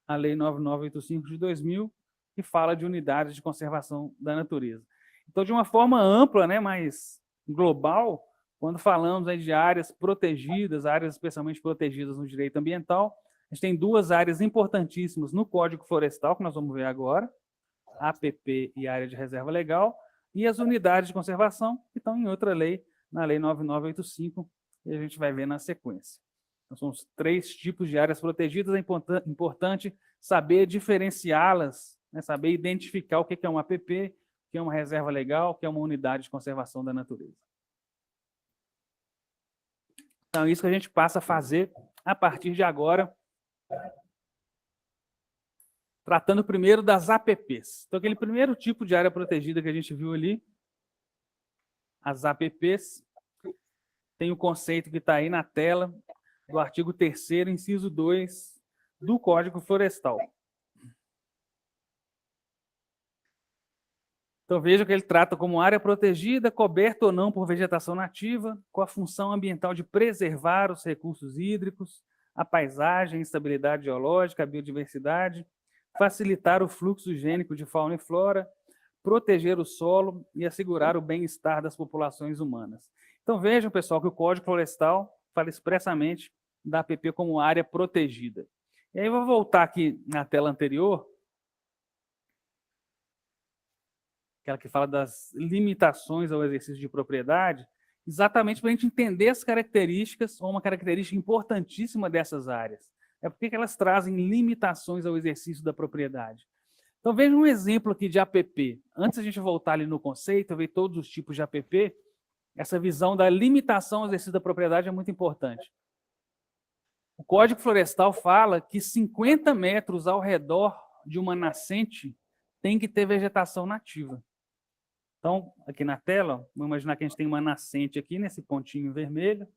a Lei 9985 de 2000, que fala de unidades de conservação da natureza. Então, de uma forma ampla, né, mais global, quando falamos aí de áreas protegidas, áreas especialmente protegidas no direito ambiental, a gente tem duas áreas importantíssimas no Código Florestal, que nós vamos ver agora, APP e área de reserva legal, e as unidades de conservação, que estão em outra lei, na Lei 9985, e a gente vai ver na sequência. Então, são os três tipos de áreas protegidas, é importante saber diferenciá-las, né, saber identificar o que é um APP, o que é uma reserva legal, o que é uma unidade de conservação da natureza. Então, é isso que a gente passa a fazer a partir de agora, tratando primeiro das APPs. Então, aquele primeiro tipo de área protegida que a gente viu ali, as APPs, tem o conceito que está aí na tela, do artigo 3º, inciso 2, do Código Florestal. Então, veja que ele trata como área protegida, coberta ou não por vegetação nativa, com a função ambiental de preservar os recursos hídricos, a paisagem, a estabilidade geológica, a biodiversidade, facilitar o fluxo higiênico de fauna e flora, proteger o solo e assegurar o bem-estar das populações humanas. Então, vejam, pessoal, que o Código Florestal fala expressamente da APP como área protegida. E aí, eu vou voltar aqui na tela anterior, aquela que fala das limitações ao exercício de propriedade, exatamente para a gente entender as características, ou uma característica importantíssima dessas áreas. É porque elas trazem limitações ao exercício da propriedade. Então, veja um exemplo aqui de APP. Antes de a gente voltar ali no conceito, ver todos os tipos de APP, essa visão da limitação ao exercício da propriedade é muito importante. O Código Florestal fala que 50 metros ao redor de uma nascente tem que ter vegetação nativa. Então, aqui na tela, vamos imaginar que a gente tem uma nascente aqui, nesse pontinho vermelho,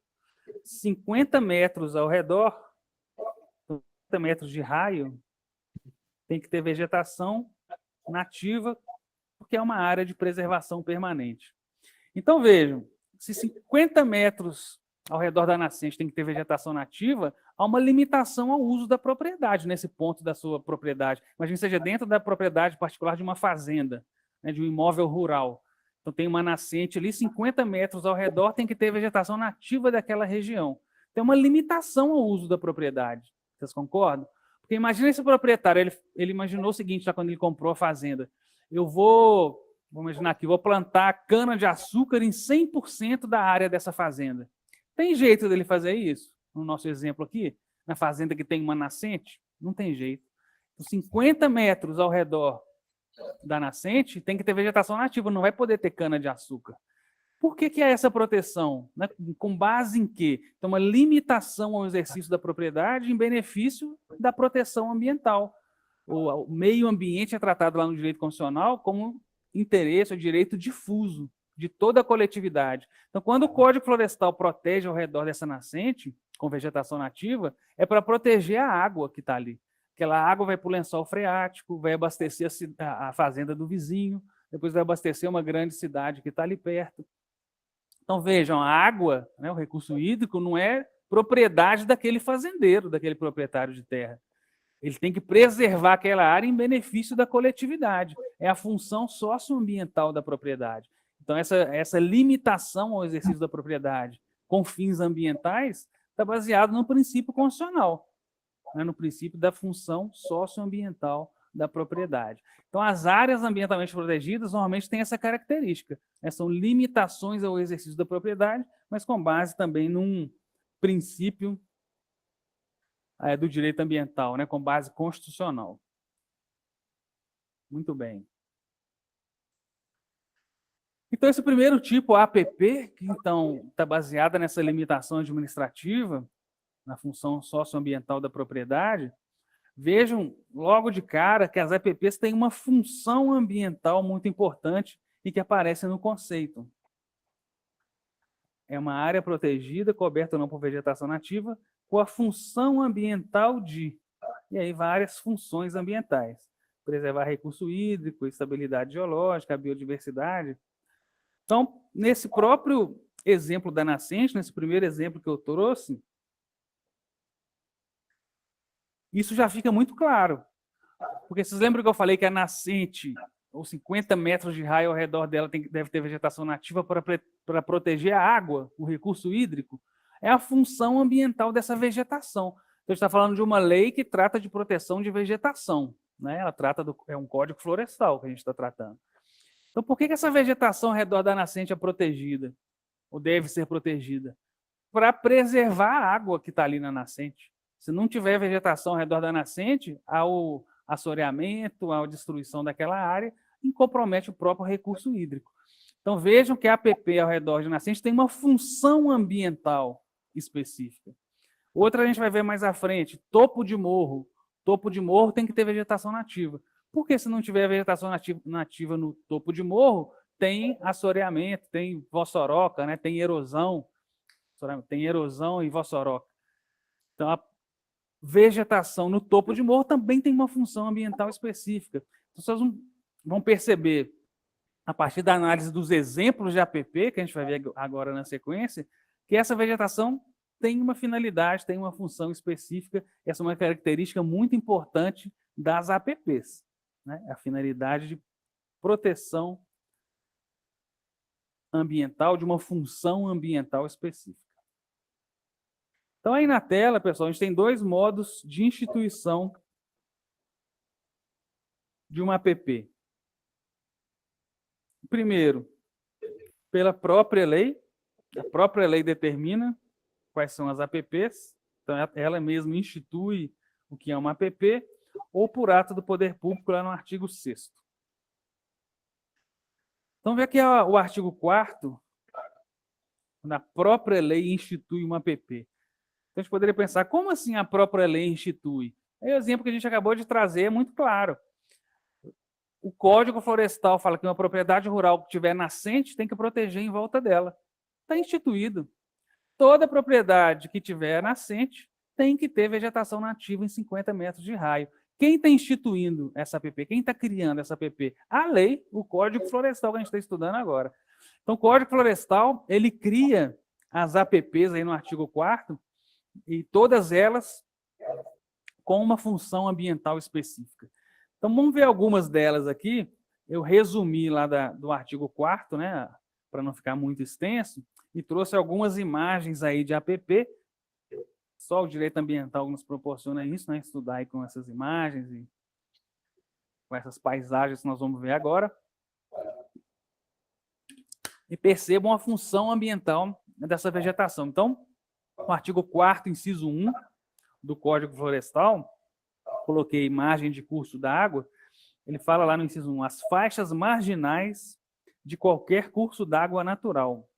50 metros ao redor, 50 metros de raio, tem que ter vegetação nativa, porque é uma área de preservação permanente. Então, vejam, se 50 metros ao redor da nascente tem que ter vegetação nativa, há uma limitação ao uso da propriedade, nesse ponto da sua propriedade. Imagina que seja dentro da propriedade particular de uma fazenda, né, de um imóvel rural. Então, tem uma nascente ali, 50 metros ao redor, tem que ter vegetação nativa daquela região. Tem uma limitação ao uso da propriedade. Vocês concordam? Porque imagina esse proprietário, ele imaginou o seguinte, já quando ele comprou a fazenda, vou imaginar aqui, vou plantar cana-de-açúcar em 100% da área dessa fazenda. Tem jeito dele fazer isso? No nosso exemplo aqui, na fazenda que tem uma nascente? Não tem jeito. Então, 50 metros ao redor da nascente tem que ter vegetação nativa, não vai poder ter cana-de-açúcar. Por que é essa proteção? Né? Com base em quê? Então, uma limitação ao exercício da propriedade em benefício da proteção ambiental. O meio ambiente é tratado lá no direito constitucional como interesse ou direito difuso de toda a coletividade. Então, quando o Código Florestal protege ao redor dessa nascente, com vegetação nativa, é para proteger a água que está ali. Aquela água vai para o lençol freático, vai abastecer a fazenda do vizinho, depois vai abastecer uma grande cidade que está ali perto. Então, vejam, a água, né, o recurso hídrico, não é propriedade daquele fazendeiro, daquele proprietário de terra. Ele tem que preservar aquela área em benefício da coletividade. É a função socioambiental da propriedade. Então, essa limitação ao exercício da propriedade com fins ambientais está baseado no princípio constitucional, né, no princípio da função socioambiental da propriedade. Então, as áreas ambientalmente protegidas normalmente têm essa característica, né? São limitações ao exercício da propriedade, mas com base também num princípio do direito ambiental, né? Com base constitucional. Muito bem. Então, esse primeiro tipo, a APP, que então está baseada nessa limitação administrativa, na função socioambiental da propriedade, vejam logo de cara que as APPs têm uma função ambiental muito importante e que aparece no conceito. É uma área protegida, coberta ou não por vegetação nativa, com a função ambiental de... E aí várias funções ambientais. Preservar recurso hídrico, estabilidade geológica, a biodiversidade. Então, nesse próprio exemplo da nascente, nesse primeiro exemplo que eu trouxe, isso já fica muito claro. Porque vocês lembram que eu falei que a nascente, ou 50 metros de raio ao redor dela, deve ter vegetação nativa para proteger a água, o recurso hídrico? É a função ambiental dessa vegetação. Então, a gente está falando de uma lei que trata de proteção de vegetação, né? Ela trata é um código florestal que a gente está tratando. Então, por que essa vegetação ao redor da nascente é protegida? Ou deve ser protegida? Para preservar a água que está ali na nascente. Se não tiver vegetação ao redor da nascente, ao assoreamento, à destruição daquela área, e compromete o próprio recurso hídrico. Então, vejam que a APP ao redor de nascente tem uma função ambiental específica. Outra a gente vai ver mais à frente, topo de morro. Topo de morro tem que ter vegetação nativa. Porque se não tiver vegetação nativa no topo de morro, tem assoreamento, tem vossoroca, né? Tem erosão e vossoroca. Então, a vegetação no topo de morro também tem uma função ambiental específica. Então, vocês vão perceber, a partir da análise dos exemplos de APP, que a gente vai ver agora na sequência, que essa vegetação tem uma finalidade, tem uma função específica. Essa é uma característica muito importante das APPs, né? A finalidade de proteção ambiental, de uma função ambiental específica. Então, aí na tela, pessoal, a gente tem dois modos de instituição de uma APP. Primeiro, pela própria lei. A própria lei determina quais são as APPs. Então, ela mesma institui o que é uma APP, ou por ato do poder público, lá no artigo 6º. Então, vê aqui o artigo 4º, quando a própria lei institui uma APP. Então, a gente poderia pensar, como assim a própria lei institui? O exemplo que a gente acabou de trazer é muito claro. O Código Florestal fala que uma propriedade rural que tiver nascente tem que proteger em volta dela. Está instituído. Toda propriedade que tiver nascente tem que ter vegetação nativa em 50 metros de raio. Quem está instituindo essa APP? Quem está criando essa APP? A lei, o Código Florestal que a gente está estudando agora. Então, o Código Florestal, ele cria as APPs aí no artigo 4º, e todas elas com uma função ambiental específica. Então, vamos ver algumas delas aqui. Eu resumi lá do artigo 4º, né, para não ficar muito extenso, e trouxe algumas imagens aí de APP. Só o direito ambiental nos proporciona isso, né, estudar aí com essas imagens e com essas paisagens que nós vamos ver agora. E percebam a função ambiental dessa vegetação. Então, no artigo 4º, inciso 1 do Código Florestal, coloquei imagem de curso da água, ele fala lá no inciso 1, as faixas marginais de qualquer curso d'água natural,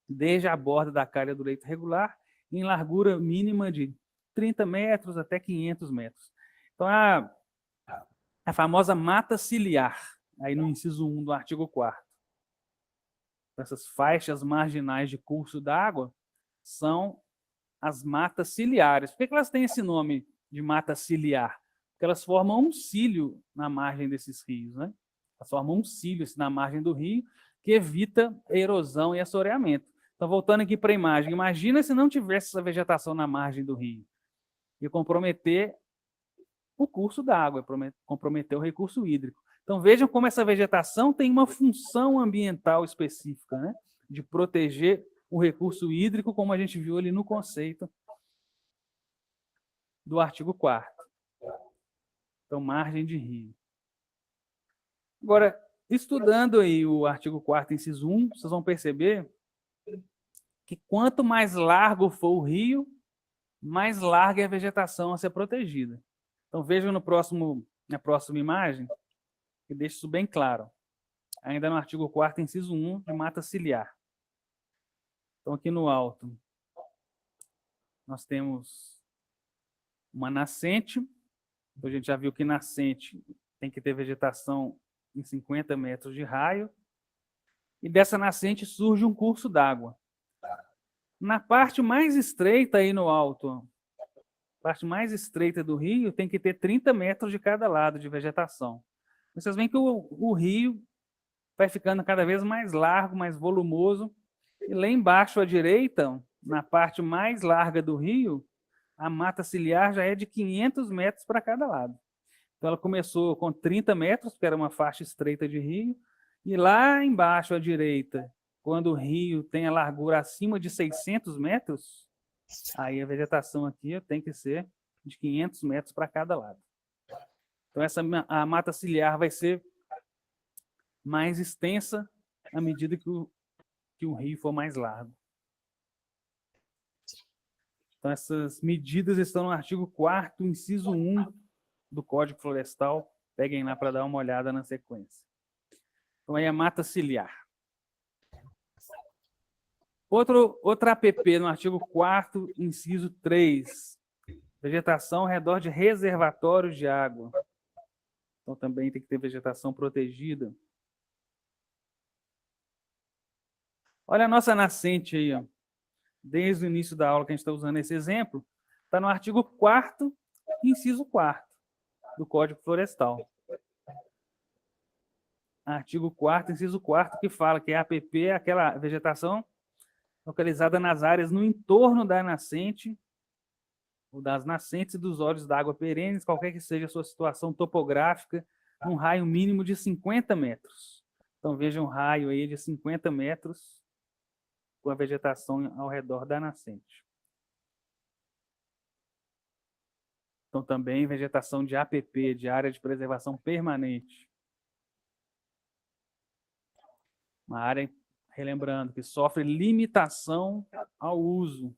desde a borda da calha do leito regular, em largura mínima de 30 metros até 500 metros. Então, a famosa mata ciliar, aí no inciso 1 do artigo 4º. Essas faixas marginais de curso d'água são as matas ciliares. Por que elas têm esse nome de mata ciliar? Porque elas formam um cílio na margem desses rios, né? Elas formam um cílio na margem do rio que evita erosão e assoreamento. Então, voltando aqui para a imagem. Imagina se não tivesse essa vegetação na margem do rio. Ia comprometer o curso da água, comprometer o recurso hídrico. Então, vejam como essa vegetação tem uma função ambiental específica, né? De proteger o recurso hídrico, como a gente viu ali no conceito do artigo 4º. Então, margem de rio. Agora, estudando aí o artigo 4º, inciso 1, vocês vão perceber que quanto mais largo for o rio, mais larga é a vegetação a ser protegida. Então, vejam na próxima imagem, que deixa isso bem claro. Ainda no artigo 4º, inciso 1, de mata ciliar. Então, aqui no alto, nós temos uma nascente. Então, a gente já viu que nascente tem que ter vegetação em 50 metros de raio. E dessa nascente surge um curso d'água. Na parte mais estreita aí no alto, parte mais estreita do rio, tem que ter 30 metros de cada lado de vegetação. Vocês veem que o rio vai ficando cada vez mais largo, mais volumoso. E lá embaixo à direita, na parte mais larga do rio, a mata ciliar já é de 500 metros para cada lado. Então ela começou com 30 metros, que era uma faixa estreita de rio, e lá embaixo à direita, quando o rio tem a largura acima de 600 metros, aí a vegetação aqui tem que ser de 500 metros para cada lado. Então a mata ciliar vai ser mais extensa à medida que o rio for mais largo. Então essas medidas estão no artigo 4º, inciso 1 do Código Florestal. Peguem lá para dar uma olhada na sequência. Então aí a mata ciliar. Outra APP no artigo 4º, inciso 3. Vegetação ao redor de reservatórios de água. Então também tem que ter vegetação protegida. Olha a nossa nascente aí, ó. Desde o início da aula que a gente está usando esse exemplo, está no artigo 4º, inciso 4º do Código Florestal. Artigo 4º, inciso 4º, que fala que a APP é aquela vegetação localizada nas áreas no entorno da nascente, ou das nascentes e dos olhos d'água perenes, qualquer que seja a sua situação topográfica, num raio mínimo de 50 metros. Então, veja um raio aí de 50 metros com a vegetação ao redor da nascente. Então, também vegetação de APP, de área de preservação permanente. Uma área, relembrando, que sofre limitação ao uso.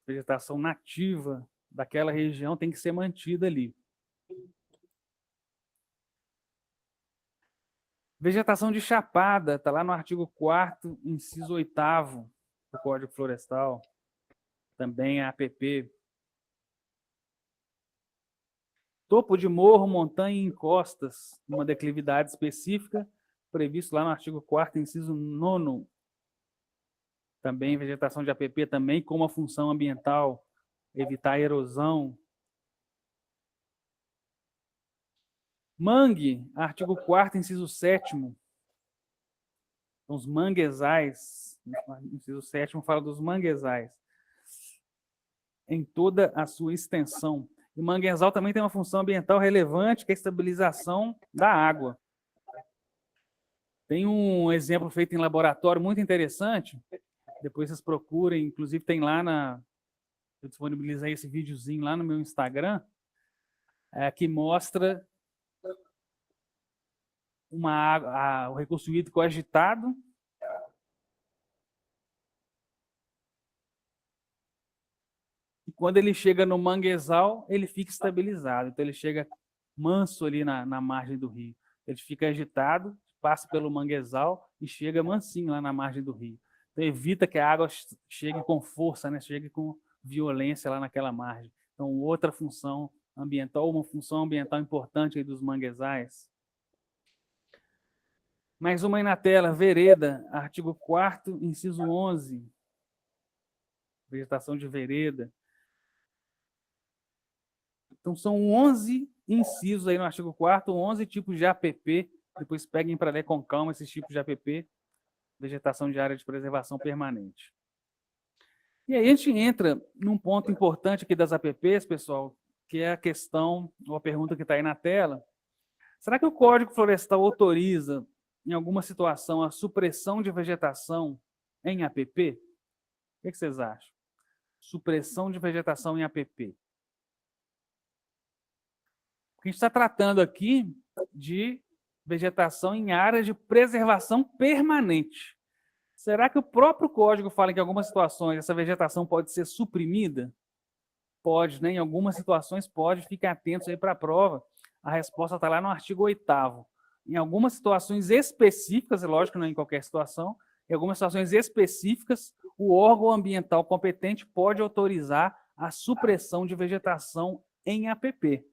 Vegetação nativa daquela região tem que ser mantida ali. Vegetação de chapada, está lá no artigo 4º, inciso 8º do Código Florestal. Também a APP. Topo de morro, montanha e encostas, uma declividade específica, previsto lá no artigo 4º, inciso 9º. Também vegetação de APP, também com uma função ambiental, evitar a erosão. Mangue, artigo 4º, inciso 7º. Os manguezais, inciso 7º fala dos manguezais, em toda a sua extensão. E o manguezal também tem uma função ambiental relevante, que é a estabilização da água. Tem um exemplo feito em laboratório muito interessante, depois vocês procurem, inclusive tem lá eu disponibilizei esse videozinho lá no meu Instagram, que mostra o recurso hídrico agitado, e quando ele chega no manguezal, ele fica estabilizado. Então ele chega manso ali na margem do rio. Ele fica agitado, passa pelo manguezal e chega mansinho lá na margem do rio. Então evita que a água chegue com força, né? Chegue com violência lá naquela margem. Então outra função ambiental, uma função ambiental importante aí dos manguezais. Mais uma aí na tela, vereda, artigo 4º, inciso 11. Vegetação de vereda. Então são 11 incisos aí no artigo 4º, 11 tipos de APP. Depois peguem para ler com calma esses tipos de APP. vegetação de área de preservação permanente. E aí a gente entra num ponto importante aqui das APPs, pessoal, que é a questão, ou a pergunta que está aí na tela. Será que o Código Florestal autoriza, em alguma situação, a supressão de vegetação em APP? O que vocês acham? Supressão de vegetação em APP. A gente está tratando aqui de vegetação em áreas de preservação permanente. Será que o próprio código fala que em algumas situações essa vegetação pode ser suprimida? Pode, né? Em algumas situações pode. Fiquem atentos aí para a prova. A resposta está lá no artigo 8º. Em algumas situações específicas, é lógico que não é em qualquer situação, em algumas situações específicas, o órgão ambiental competente pode autorizar a supressão de vegetação em APP.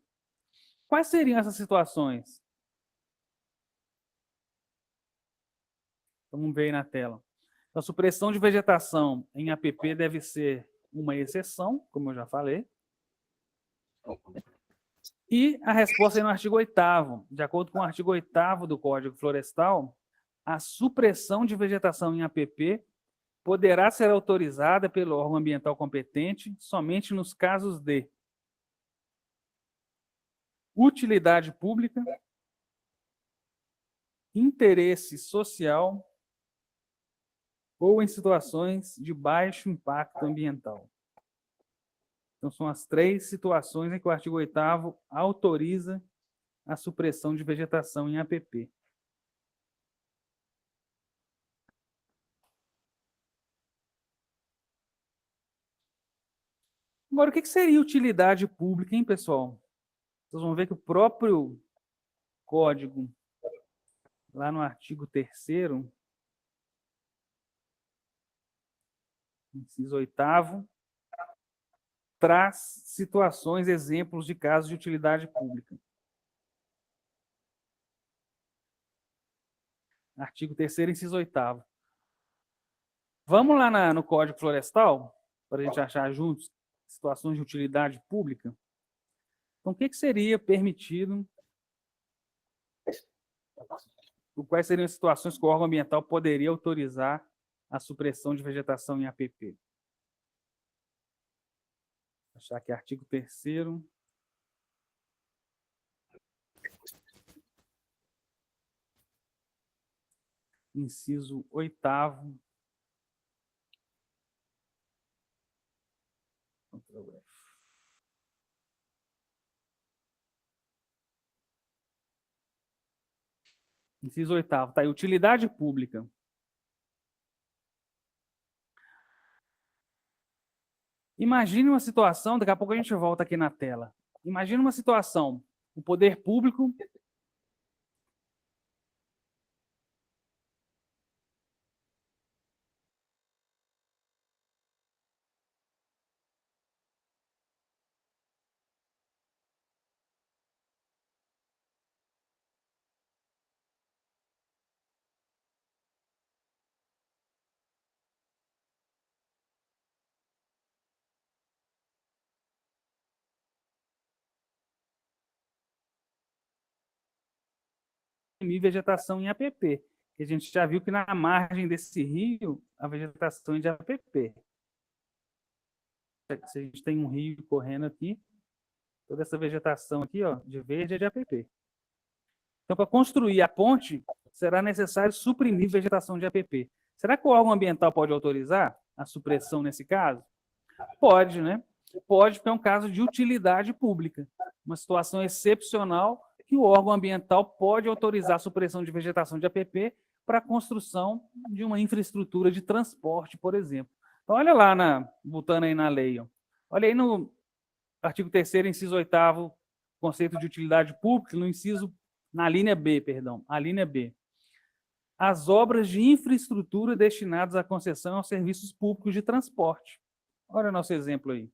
Quais seriam essas situações? Vamos ver aí na tela. A supressão de vegetação em APP deve ser uma exceção, como eu já falei. E a resposta é no artigo 8º. De acordo com o artigo 8º do Código Florestal, a supressão de vegetação em APP poderá ser autorizada pelo órgão ambiental competente somente nos casos de utilidade pública, interesse social ou em situações de baixo impacto ambiental. Então, são as 3 situações em que o artigo 8º autoriza a supressão de vegetação em APP. Agora, o que seria utilidade pública, hein, pessoal? Vocês vão ver que o próprio código, lá no artigo 3º, inciso 8º, traz situações, exemplos de casos de utilidade pública. Artigo 3º, inciso 8º. Vamos lá no Código Florestal, para a gente achar juntos situações de utilidade pública. Então, o que seria permitido? Quais seriam as situações que o órgão ambiental poderia autorizar a supressão de vegetação em APP? Vou achar aqui artigo 3º. Inciso 8º. Inciso 8º, tá aí, utilidade pública. Imagine uma situação, daqui a pouco a gente volta aqui na tela. Imagine uma situação, o poder público vegetação em APP. Que a gente já viu que na margem desse rio, a vegetação é de APP. Se a gente tem um rio correndo aqui, toda essa vegetação aqui, ó, de verde é de APP. Então, para construir a ponte, será necessário suprimir vegetação de APP. Será que o órgão ambiental pode autorizar a supressão nesse caso? Pode, né? Pode, porque é um caso de utilidade pública. Uma situação excepcional que o órgão ambiental pode autorizar a supressão de vegetação de APP para a construção de uma infraestrutura de transporte, por exemplo. Então, olha lá, botando aí na lei. Ó. Olha aí no artigo 3º, inciso 8º, conceito de utilidade pública, na linha B, perdão, a linha B. As obras de infraestrutura destinadas à concessão aos serviços públicos de transporte. Olha o nosso exemplo aí.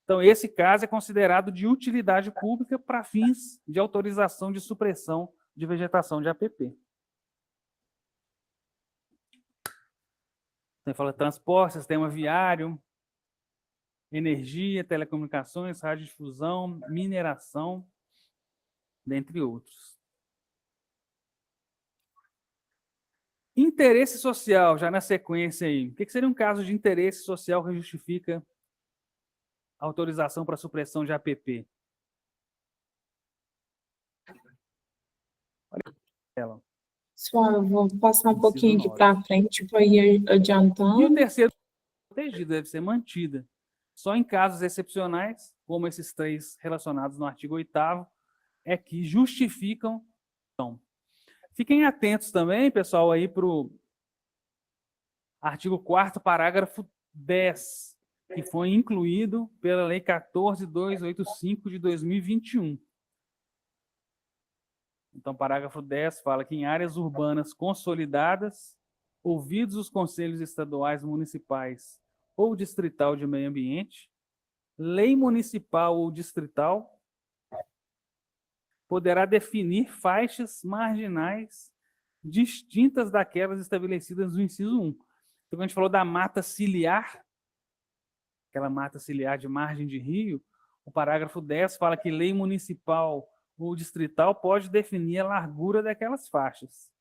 Então, esse caso é considerado de utilidade pública para fins de autorização de supressão de vegetação de APP. Então, fala transporte, sistema viário, energia, telecomunicações, radiodifusão, mineração, dentre outros. Interesse social, já na sequência aí. O que seria um caso de interesse social que justifica a autorização para supressão de APP? Olha ela. Pessoal, eu vou passar um pouquinho aqui Inciso para frente para ir E o adiantando. terceiro, protegido, deve ser mantida. Só em casos excepcionais, como esses 3 relacionados no artigo 8º, é que justificam. Então, fiquem atentos também, pessoal, aí para o artigo 4º, parágrafo 10, que foi incluído pela Lei 14.285 de 2021. Então, parágrafo 10 fala que em áreas urbanas consolidadas, ouvidos os conselhos estaduais, municipais ou distrital de meio ambiente, lei municipal ou distrital poderá definir faixas marginais distintas daquelas estabelecidas no inciso 1. Então, quando a gente falou da mata ciliar, aquela mata ciliar de margem de rio, o parágrafo 10 fala que lei municipal ou distrital pode definir a largura daquelas faixas,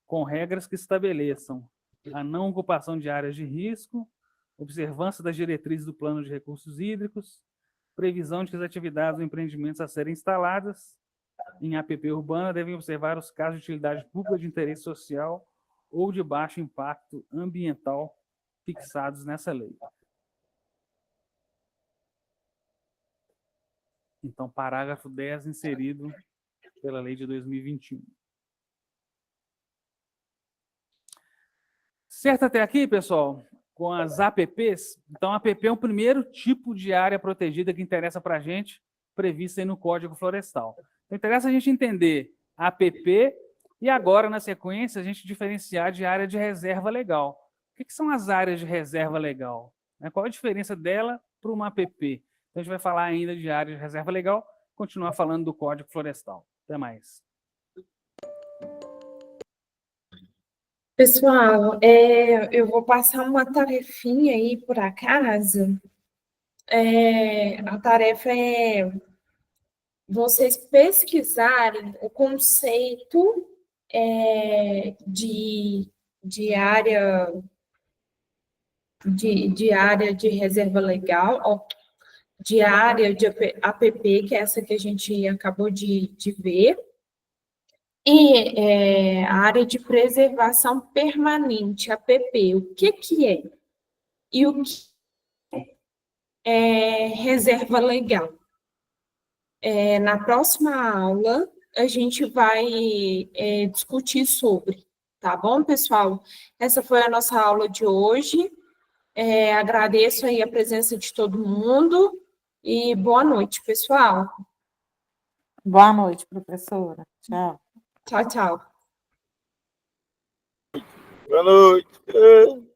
com regras que estabeleçam a não ocupação de áreas de risco, observância das diretrizes do plano de recursos hídricos, previsão de que as atividades ou empreendimentos a serem instaladas em APP urbana devem observar os casos de utilidade pública de interesse social ou de baixo impacto ambiental fixados nessa lei. Então, parágrafo 10 inserido pela lei de 2021. Certo até aqui, pessoal? Com as APPs. Então, a APP é o primeiro tipo de área protegida que interessa para a gente, prevista aí no Código Florestal. Então, interessa a gente entender a APP e agora, na sequência, a gente diferenciar de área de reserva legal. O que são as áreas de reserva legal? Qual a diferença dela para uma APP? Então, a gente vai falar ainda de área de reserva legal, continuar falando do Código Florestal. Até mais. Pessoal, eu vou passar uma tarefinha aí por acaso. A tarefa é vocês pesquisarem o conceito de área de área de reserva legal, ó, de área de APP, que é essa que a gente acabou de ver, e a área de preservação permanente, APP, o que é? E o que é reserva legal? Na próxima aula, a gente vai discutir sobre, tá bom, pessoal? Essa foi a nossa aula de hoje. Agradeço aí a presença de todo mundo e boa noite, pessoal. Boa noite, professora. Tchau. Tchau, tchau. Boa noite.